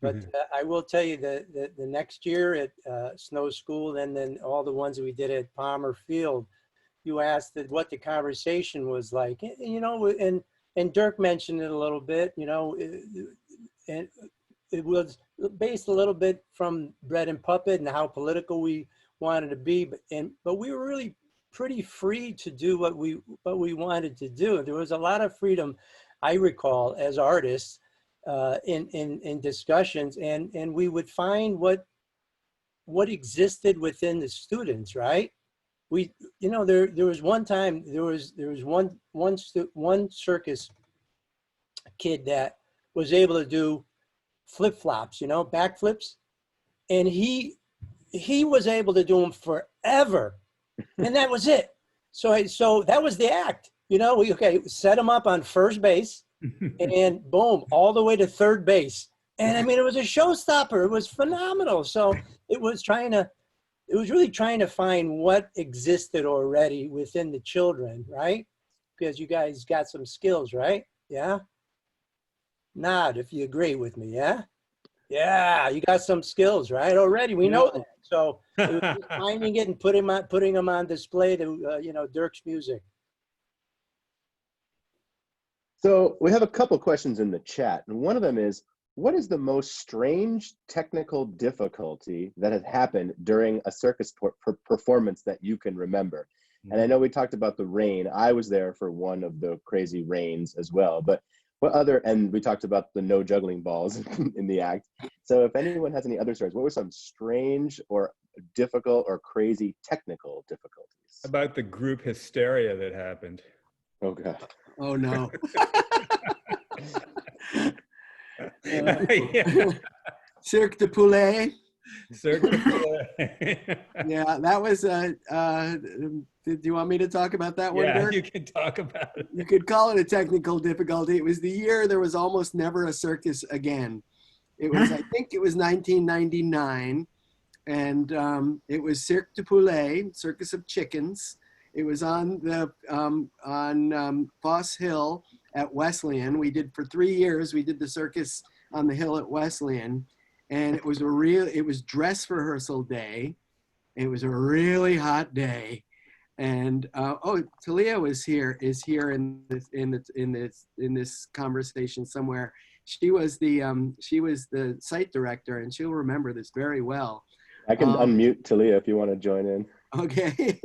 But I will tell you that the next year at Snow School, and then all the ones that we did at Palmer Field, you asked what the conversation was like. And Dirk mentioned it a little bit, and it was based a little bit from Bread and Puppet and how political we wanted to be, but we were really pretty free to do what we wanted to do. There was a lot of freedom, I recall, as artists in discussions, and we would find what existed within the students, right? There was one time there was one circus kid that was able to do flip-flops, backflips, and he was able to do them forever, and that was it. So that was the act. We set him up on first base, and boom, all the way to third base. And I mean, it was a showstopper. It was phenomenal. So it was really trying to find what existed already within the children, right? Because you guys got some skills, right? Yeah. Nod if you agree with me, yeah? Yeah, you got some skills, right? Already, we know that. So it was just finding it and putting them on display to, Dirk's music. So we have a couple questions in the chat, and one of them is, what is the most strange technical difficulty that has happened during a circus performance that you can remember? And I know we talked about the rain. I was there for one of the crazy rains as well, but and we talked about the no juggling balls in the act. So if anyone has any other stories, what were some strange or difficult or crazy technical difficulties? About the group hysteria that happened. Oh, God. Oh, no. Yeah. Cirque du Poulet. Cirque du Poulet. Yeah, that was, do you want me to talk about that one, Yeah, Dirk? you can talk about it. You could call it a technical difficulty. It was the year there was almost never a circus again. It was, I think it was 1999, and it was Cirque du Poulet, Circus of Chickens. It was on the Foss Hill at Wesleyan. We did for 3 years. We did the circus on the hill at Wesleyan, and it was dress rehearsal day. It was a really hot day, and Talia is here in this conversation somewhere. She was the site director, and she'll remember this very well. I can unmute Talia if you want to join in. Okay.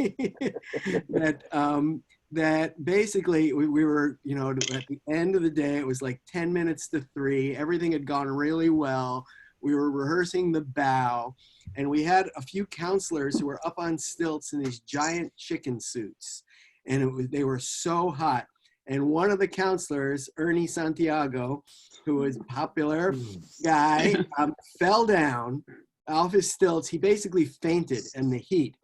That basically we were, you know, at the end of the day, it was like 10 minutes to 3. Everything had gone really well. We were rehearsing the bow, and we had a few counselors who were up on stilts in these giant chicken suits, and they were so hot. And one of the counselors, Ernie Santiago, who was a popular guy, fell down off his stilts. He basically fainted in the heat.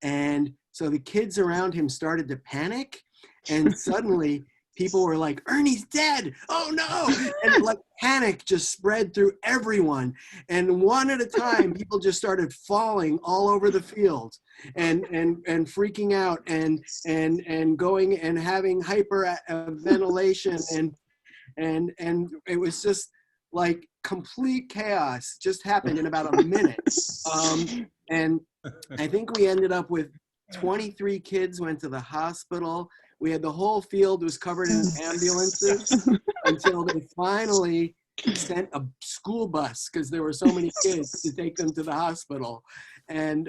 And so the kids around him started to panic, and suddenly people were like, Ernie's dead. Oh no. And like panic just spread through everyone. And one at a time, people just started falling all over the field and freaking out and going and having hyperventilation and it was just like complete chaos just happened in about a minute. And I think we ended up with 23 kids went to the hospital. We had the whole field was covered in ambulances until they finally sent a school bus because there were so many kids to take them to the hospital. And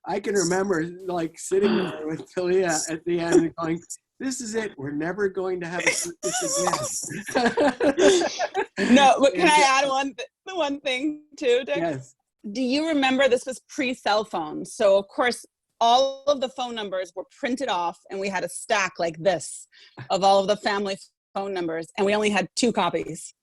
I can remember like sitting there with Talia at the end and going, this is it. We're never going to have a circus again. No, but can I add one thing too, Dick? Yes. Do you remember this was pre-cell phones? So of course, all of the phone numbers were printed off and we had a stack like this of all of the family phone numbers and we only had 2 copies.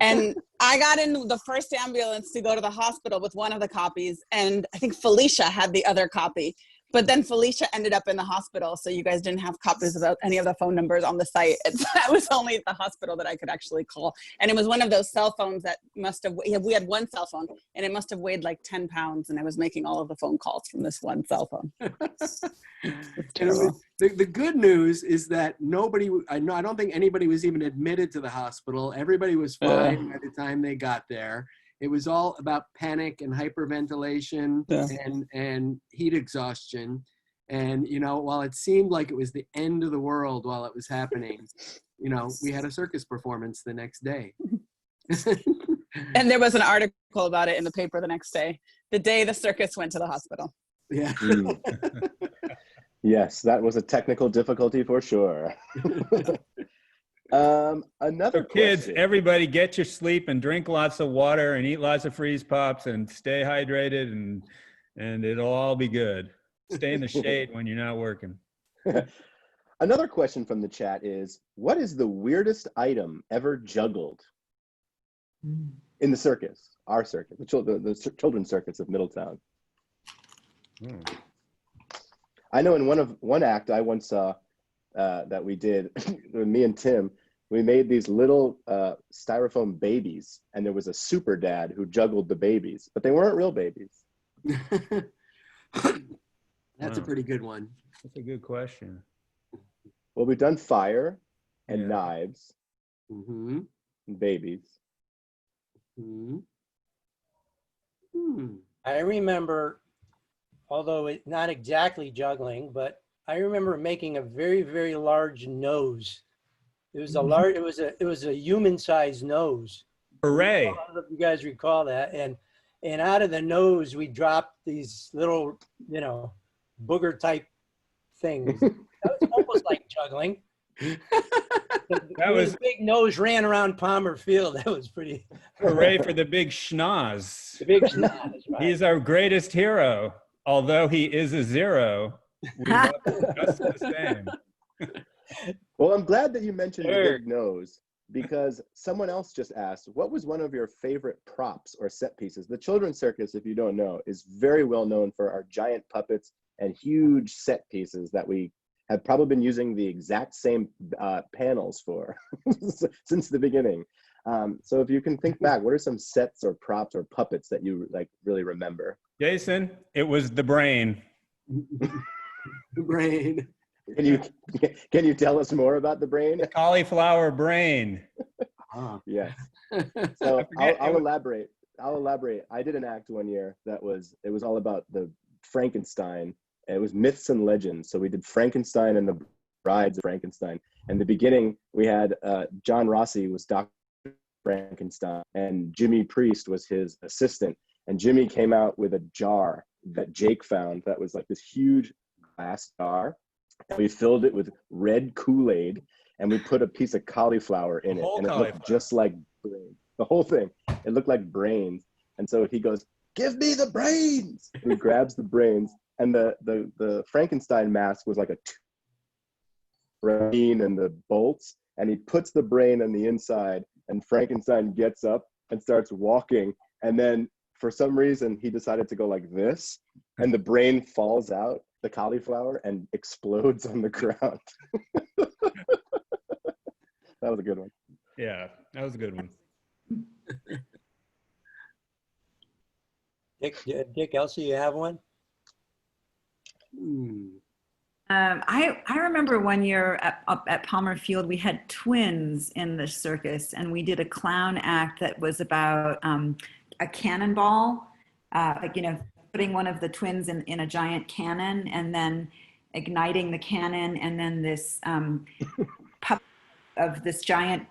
And I got in the first ambulance to go to the hospital with one of the copies and I think Felicia had the other copy. But then Felicia ended up in the hospital, so you guys didn't have copies of any of the phone numbers on the site. And so that was only at the hospital that I could actually call. And it was one of those cell phones that must have, we had one cell phone, and it must have weighed like 10 pounds, and I was making all of the phone calls from this one cell phone. The good news is that I don't think anybody was even admitted to the hospital. Everybody was fine by the time they got there. It was all about panic and hyperventilation and heat exhaustion. And, you know, while it seemed like it was the end of the world while it was happening, you know, we had a circus performance the next day. And there was an article about it in the paper the next day, the day the circus went to the hospital. Yeah. Yes, that was a technical difficulty for sure. Another kids, question. everybody get your sleep and drink lots of water and eat lots of freeze pops and stay hydrated and it'll all be good. Stay in the shade when you're not working. Another question from the chat is, what is the weirdest item ever juggled in the circus, our circus, the children's circus of Middletown? I know in one act I once saw that we did, me and Tim, we made these little styrofoam babies, and there was a super dad who juggled the babies, but they weren't real babies. That's a pretty good one. That's a good question. Well, we've done fire and knives and babies. I remember, although it's not exactly juggling, but I remember making a very, very large nose. It was a large. It was a human-sized nose. Hooray! I don't know if you guys recall that. And out of the nose, we dropped these little, you know, booger-type things. That was almost like juggling. That was big nose ran around Palmer Field. That was pretty. Hooray for the big schnoz. The big schnoz, right. He's our greatest hero. Although he is a 0, we love him just the same. Well, I'm glad that you mentioned the big nose, because someone else just asked, what was one of your favorite props or set pieces? The children's circus, if you don't know, is very well known for our giant puppets and huge set pieces that we have probably been using the exact same panels for since the beginning. So if you can think back, what are some sets or props or puppets that you like really remember? Jason, it was the brain. The brain. Can you tell us more about the brain? The cauliflower brain. Yes. So I'll elaborate. I did an act one year it was all about the Frankenstein. It was myths and legends. So we did Frankenstein and the brides of Frankenstein. And the beginning, we had John Rossi was Dr. Frankenstein, and Jimmy Priest was his assistant. And Jimmy came out with a jar that Jake found that was like this huge glass jar. And we filled it with red Kool-Aid, and we put a piece of cauliflower in it, and it looked just like brains. The whole thing, it looked like brains. And so he goes, "Give me the brains!" And he grabs the brains, and the Frankenstein mask was like a brain and the bolts, and he puts the brain on the inside, and Frankenstein gets up and starts walking, and then for some reason he decided to go like this, and the brain falls out, the cauliflower, and explodes on the ground. That was a good one. Yeah, that was a good one. Dick, Elsie, you have one? I remember one year up at Palmer Field, we had twins in the circus, and we did a clown act that was about a cannonball, like, you know, putting one of the twins in a giant cannon and then igniting the cannon, and then this puppet of this giant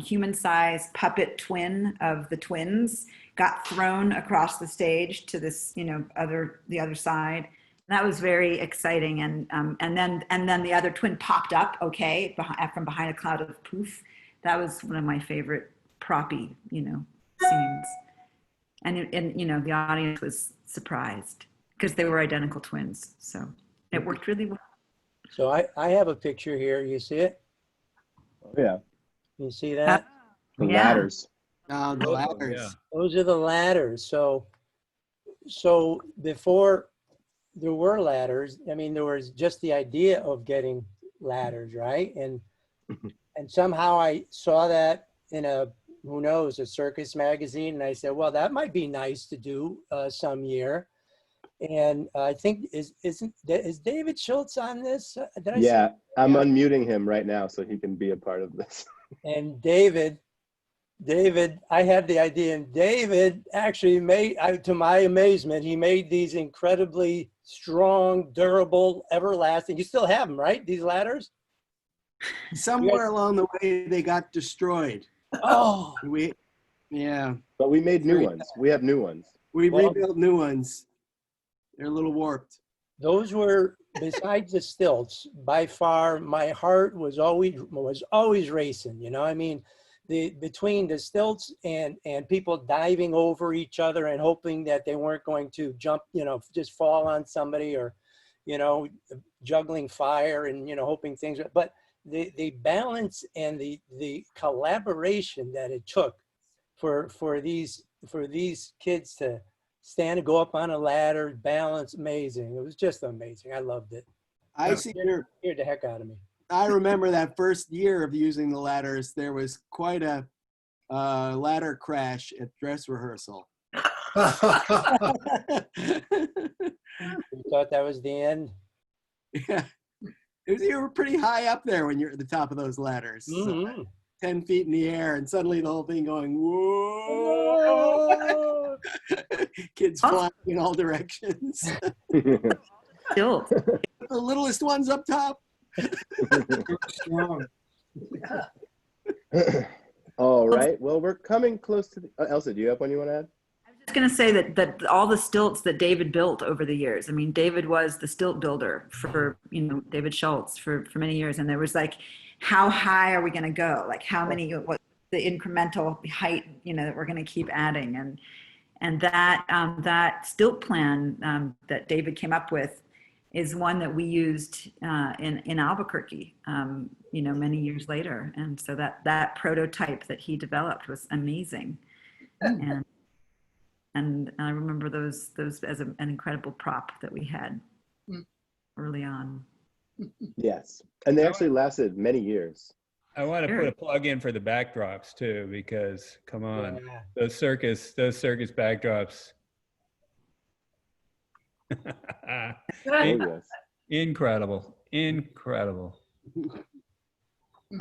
human-sized puppet twin of the twins got thrown across the stage to this, you know, the other side. That was very exciting, and then the other twin popped up, okay, from behind a cloud of poof. That was one of my favorite proppy, you know, scenes. And you know, the audience was surprised because they were identical twins, so it worked really well. So I have a picture here. You see it? Oh, yeah. You see that? The ladders. Oh, the ladders. Yeah. Those are the ladders. So before there were ladders, I mean, there was just the idea of getting ladders, right? And somehow I saw that in a Circus magazine, and I said, well, that might be nice to do some year. And I think is David Schultz on this? Yeah, I'm unmuting him right now so he can be a part of this. And David, I had the idea, and David actually made, to my amazement, he made these incredibly strong, durable, everlasting. You still have them, right? These ladders? Somewhere along the way, they got destroyed. Oh, yeah. But we made new ones. We have new ones. We rebuilt new ones. They're a little warped. Those were, besides the stilts, by far, my heart was always racing. You know, I mean, between the stilts and people diving over each other and hoping that they weren't going to jump, you know, just fall on somebody, or, you know, juggling fire and, you know, hoping things. But the balance and the collaboration that it took for these kids to stand and go up on a ladder, balance, amazing. It was just amazing. I loved it. Scared the heck out of me. I remember that first year of using the ladders, there was quite a ladder crash at dress rehearsal. You thought that was the end? Yeah. You were pretty high up there when you're at the top of those ladders. Mm-hmm. 10 feet in the air, and suddenly the whole thing going, whoa! Kids flying in all directions. Still. The littlest ones up top. All right. Well, we're coming close to the, Elsa, do you have one you want to add? I was just going to say that all the stilts that David built over the years. I mean, David was the stilt builder for, you know, David Schultz for many years. And there was like, how high are we going to go? Like how many, what the incremental height, you know, that we're going to keep adding. And that stilt plan that David came up with is one that we used in Albuquerque, you know, many years later. And so that prototype that he developed was amazing. And I remember those as an incredible prop that we had early on. Yes, and they actually lasted many years. I want to put a plug in for the backdrops too, because come on, those circus backdrops. Oh, yes. Incredible.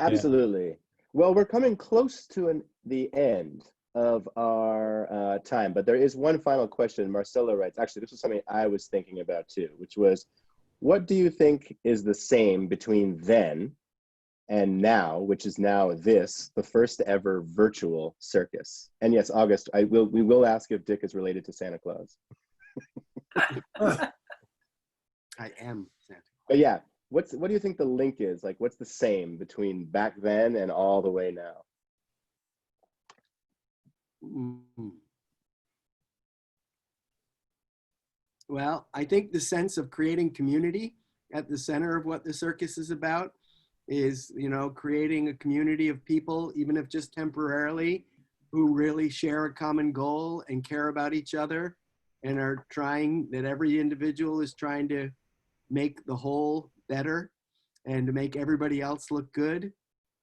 Absolutely. Well, we're coming close to the end of our time, but there is one final question. Marcelo writes, actually, this was something I was thinking about too, which was, what do you think is the same between then and now, which is now the first ever virtual circus? And yes, August, we will ask if Dick is related to Santa Claus. I am Santa. But yeah, what do you think the link is? Like, what's the same between back then and all the way now? Well, I think the sense of creating community at the center of what the circus is about is, you know, creating a community of people, even if just temporarily, who really share a common goal and care about each other and are trying, that every individual is trying to make the whole better and to make everybody else look good.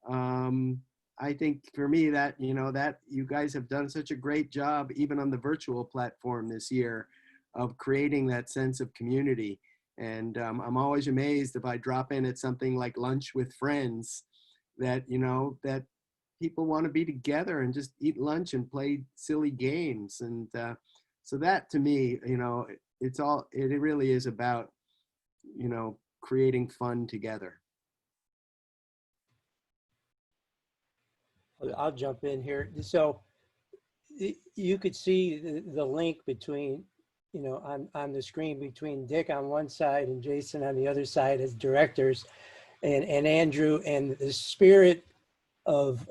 I think for me that, you know, that you guys have done such a great job, even on the virtual platform this year, of creating that sense of community. And I'm always amazed if I drop in at something like lunch with friends that, you know, that people want to be together and just eat lunch and play silly games. And so that to me, you know, it really is about, you know, creating fun together. I'll jump in here. So you could see the link between, you know, on the screen between Dick on one side and Jason on the other side as directors, and Andrew, and the spirit of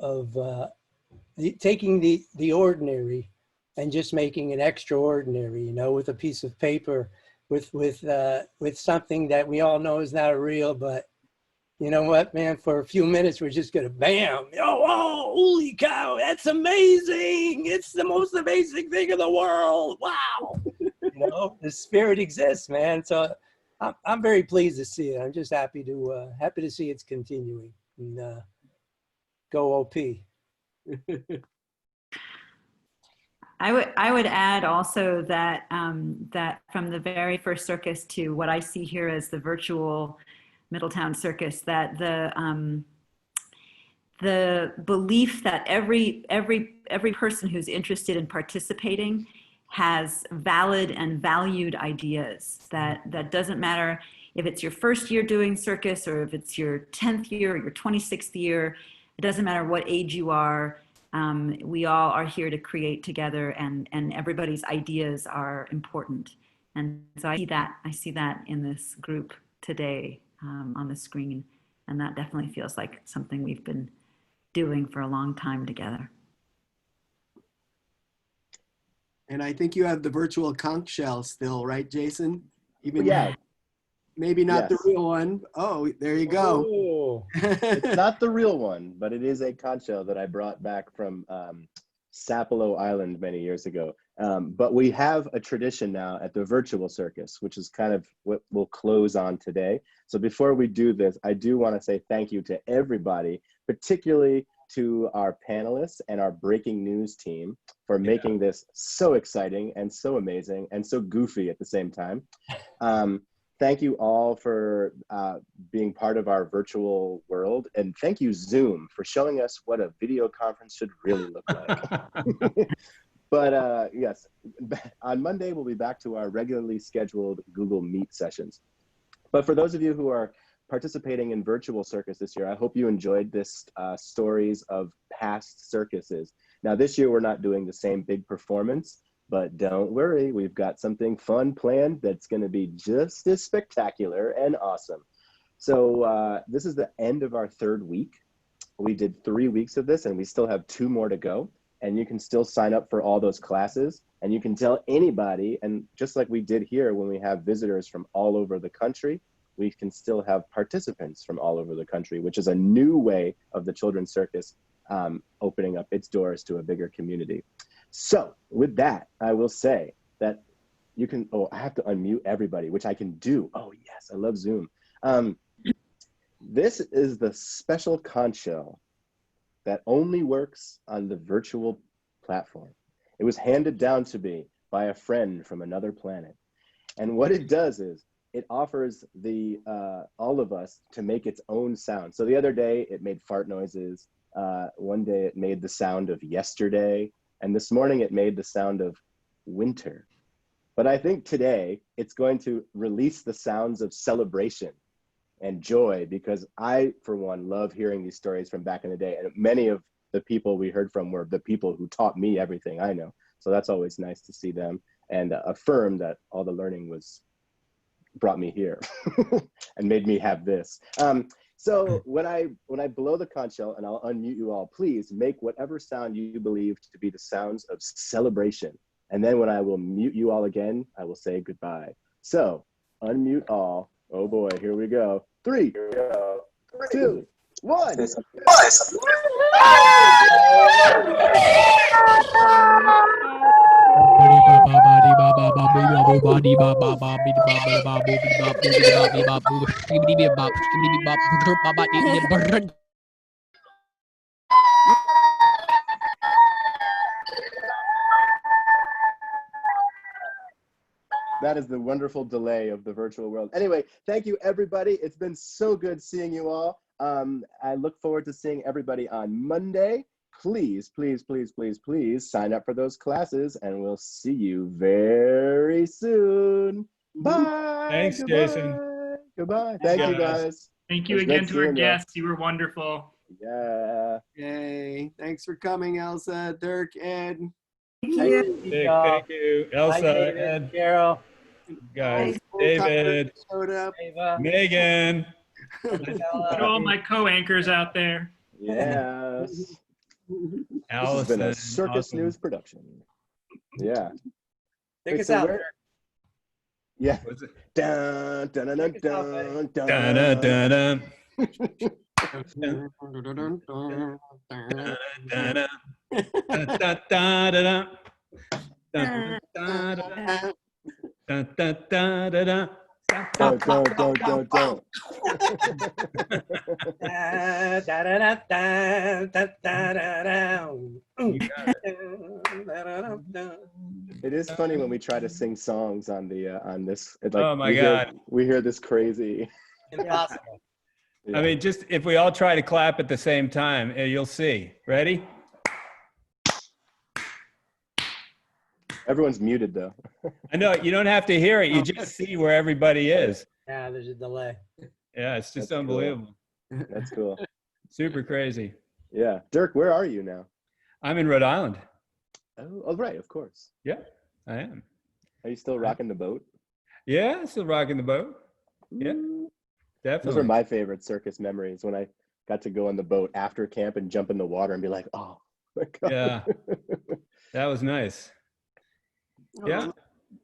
taking the ordinary and just making it extraordinary, you know, with a piece of paper, with something that we all know is not real, but you know what, man, for a few minutes, we're just gonna bam, oh, holy cow, that's amazing. It's the most amazing thing in the world. Wow. You know, the spirit exists, man. So I'm very pleased to see it. I'm just happy to see it's continuing. And go OP. I would add also that that from the very first circus to what I see here as the virtual Middletown Circus, that the belief that every person who's interested in participating has valid and valued ideas, that doesn't matter if it's your first year doing circus or if it's your 10th year or your 26th year, it doesn't matter what age you are. We all are here to create together, and everybody's ideas are important. And so I see that in this group today on the screen, and that definitely feels like something we've been doing for a long time together. And I think you have the virtual conch shell still, right, Jason? Even yeah. Maybe not Yes. the real one. Oh, there you go. Oh. It's not the real one, but it is a conch shell that I brought back from Sapelo Island many years ago. But we have a tradition now at the virtual circus, which is kind of what we'll close on today. So before we do this, I do want to say thank you to everybody, particularly to our panelists and our breaking news team for making this so exciting and so amazing and so goofy at the same time. Thank you all for being part of our virtual world. And thank you, Zoom, for showing us what a video conference should really look like. But yes, on Monday, we'll be back to our regularly scheduled Google Meet sessions. But for those of you who are participating in virtual circus this year, I hope you enjoyed this stories of past circuses. Now this year, we're not doing the same big performance, but don't worry, we've got something fun planned that's gonna be just as spectacular and awesome. So this is the end of our third week. We did 3 weeks of this and we still have 2 more to go. And you can still sign up for all those classes, and you can tell anybody, and just like we did here when we have visitors from all over the country, we can still have participants from all over the country, which is a new way of the Children's Circus opening up its doors to a bigger community. So with that, I will say that you can, oh, I have to unmute everybody, which I can do. Oh yes, I love Zoom. This is the special conch shell that only works on the virtual platform. It was handed down to me by a friend from another planet. And what it does is it offers the all of us to make its own sound. So the other day it made fart noises. One day it made the sound of yesterday. And this morning it made the sound of winter. But I think today it's going to release the sounds of celebration and joy, because I, for one, love hearing these stories from back in the day. And many of the people we heard from were the people who taught me everything I know. So that's always nice to see them. and affirm that all the learning brought me here and made me have this. So when I blow the conch shell, and I'll unmute you all, please make whatever sound you believe to be the sounds of celebration. And then when I will mute you all again, I will say goodbye. So unmute all. Oh boy, here we go. 3, 2, 1. That is the wonderful delay of the virtual world. Anyway, thank you, everybody. It's been so good seeing you all. I look forward to seeing everybody on Monday. Please, please, please, please, please sign up for those classes, and we'll see you very soon. Bye. Thanks, Goodbye. Jason. Goodbye. Thank you, guys. Thank you It was again great to our seeing ya. guests. You were wonderful. Yeah. Yay. Thanks for coming, Elsa, Dirk, Ed. Thank you, Hi, Elsa, David, Ed, Carol, guys, Full-timers David, showed up. Ava, Megan. To all my co-anchors out there. Yes. This has Allison. been a Circus awesome. News production. Yeah. take Wait, us so out. where- Dirk. Yeah. What's it? Dun, dun, dun, dun, Take us out, buddy. dun, Da-da, dun. da-da, da-da, da-da, da-da, da-da, Dun, dun, dun, dun, dun. It is funny when we try to sing songs on the on this. It's like Oh my we hear- God. we hear this crazy. Impossible. Yeah. I mean, just if we all try to clap at the same time, you'll see. Ready? Everyone's muted though. I know you don't have to hear it. You just see where everybody is. Yeah, there's a delay. Yeah, it's just That's cool. unbelievable. That's cool. Super crazy. Yeah, Dirk, where are you now? I'm in Rhode Island. Oh, right, of course. Yeah, I am. Are you still rocking the boat? Yeah, still rocking the boat. Yeah, Those definitely. are my favorite circus memories, when I got to go on the boat after camp and jump in the water and be like, oh my God. Yeah, that was nice. Yeah.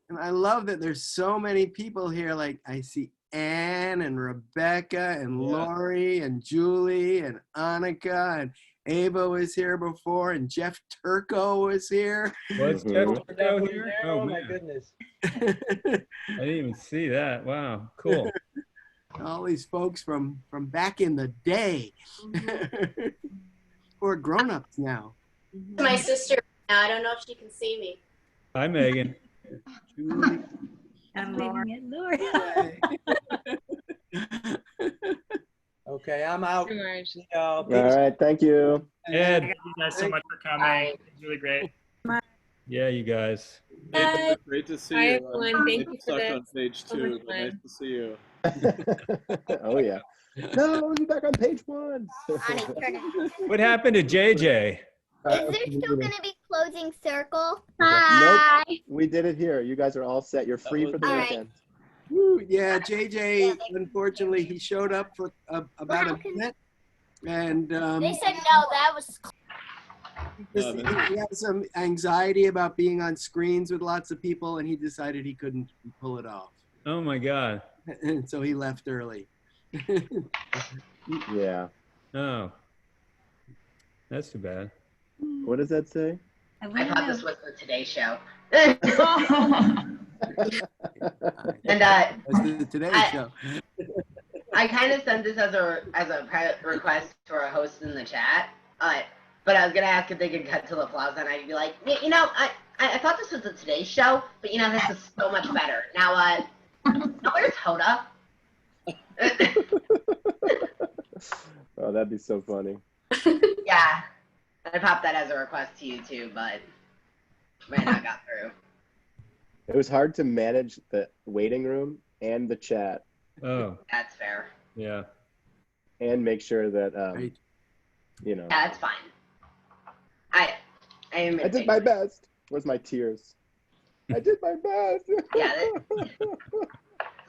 And I love that there's so many people here. Like I see Anne and Rebecca and Yeah. Lori and Julie and Annika and Ava was here before and Jeff Turco was here. Was Mhm. Jeff Turco here? Oh Oh, my man. goodness. I didn't even see that. Wow, cool. All these folks from back in the day who are grown-ups now. My sister now. I don't know if she can see me. Hi, Megan. And Lauren. Okay, I'm out. See y'all. All right, thank you. Ed. Thank you guys so much for coming. It was really great. Yeah, you guys. Hey, great to see Hi, you. everyone. Thank I'm you for stuck on this. page So 2, much but nice fun. to see you. Oh yeah. No, I'm back on page 1. Honey, turn it. What happened to JJ? Is there still going to be closing circle? Nope, we did it here. You guys are all set. You're free for the All right. weekend. Woo, yeah, JJ, unfortunately, he showed up for about a minute. And They said no, that was he had some anxiety about being on screens with lots of people, and he decided he couldn't pull it off. Oh my God. And so he left early. Yeah. Oh, that's too bad. What does that say? I thought this was the Today Show. And That's the Today Show. I kind of sent this as a private request to our host in the chat, but I was gonna ask if they could cut to the plaza, and I'd be like, you know, I thought this was the Today Show, but you know, this is so much better. Now, where's Hoda? Oh, that'd be so funny. Yeah, I popped that as a request to you too, but might not got through. It was hard to manage the waiting room and the chat. Oh, That's fair. yeah. And make sure that, you know. Yeah, that's fine. I am. I did my best. Where's my tears? I did my best. Yeah,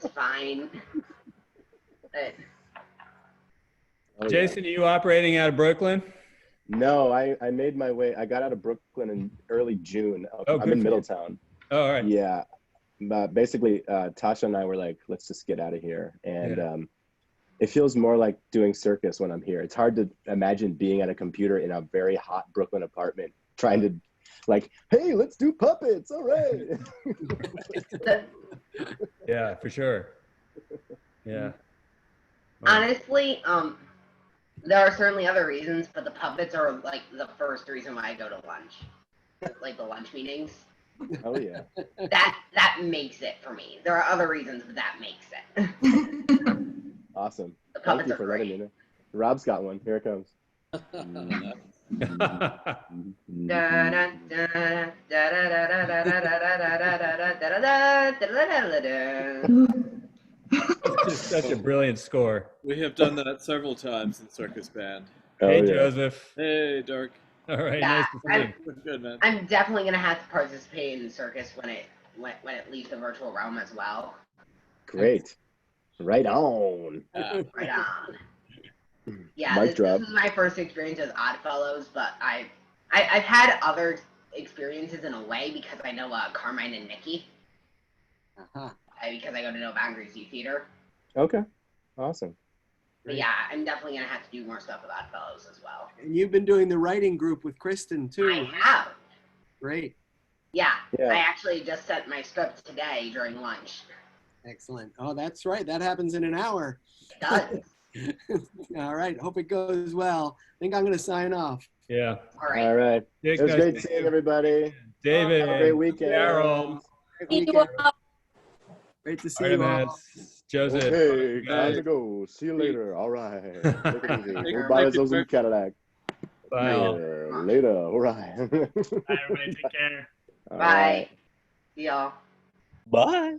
it's fine. But Oh, yeah. Jason, are you operating out of Brooklyn? No, I made my way. I got out of Brooklyn in early June. Oh, I'm good in for you. Middletown. Oh, all right. Yeah. But basically, Tasha and I were like, let's just get out of here. And it feels more like doing Circus when I'm here. It's hard to imagine being at a computer in a very hot Brooklyn apartment, trying to like, hey, let's do puppets. All right. Yeah, for sure. Yeah. honestly, there are certainly other reasons, but the puppets are like the first reason why I go to lunch. Like the lunch meetings. Oh yeah. That makes it for me. There are other reasons, but that makes it. Awesome. The Thank puppets you are for letting great. me know. Rob's got one. Here it comes. That's just such a brilliant score. We have done that several times in Circus Band. Hey, Oh, yeah. Joseph. Hey, Dirk. All right, Yeah, nice to see you. Good, man. I'm definitely gonna have to participate in Circus when it leaves the virtual realm as well. Great. Right on. Right on. Yeah, Mic this drop. is my first experience as Oddfellows, but I've had other experiences in a way because I know Carmine and Nikki. Because I go to No Boundaries Youth Theater. Okay. Awesome. But yeah, I'm definitely gonna have to do more stuff with Oddfellows as well. And you've been doing the writing group with Kristen too. I have. Great. Yeah, Yeah. I actually just sent my script today during lunch. Excellent. Oh, that's right. That happens in an hour. It does. All right. Hope it goes well. I think I'm going to sign off. Yeah. All right. All right. Dick, It was nice great to seeing you. everybody. David. Have a great weekend. Daryl. Great weekend. Great to see you all. Artemis. Joseph. Okay, time Guys. to go. See you later. All right. Take it easy. Thank We'll buy you, ourselves a Dirk. Cadillac. Bye. Later. All right. Bye, everybody. Take care. All Bye. right. See y'all. Bye.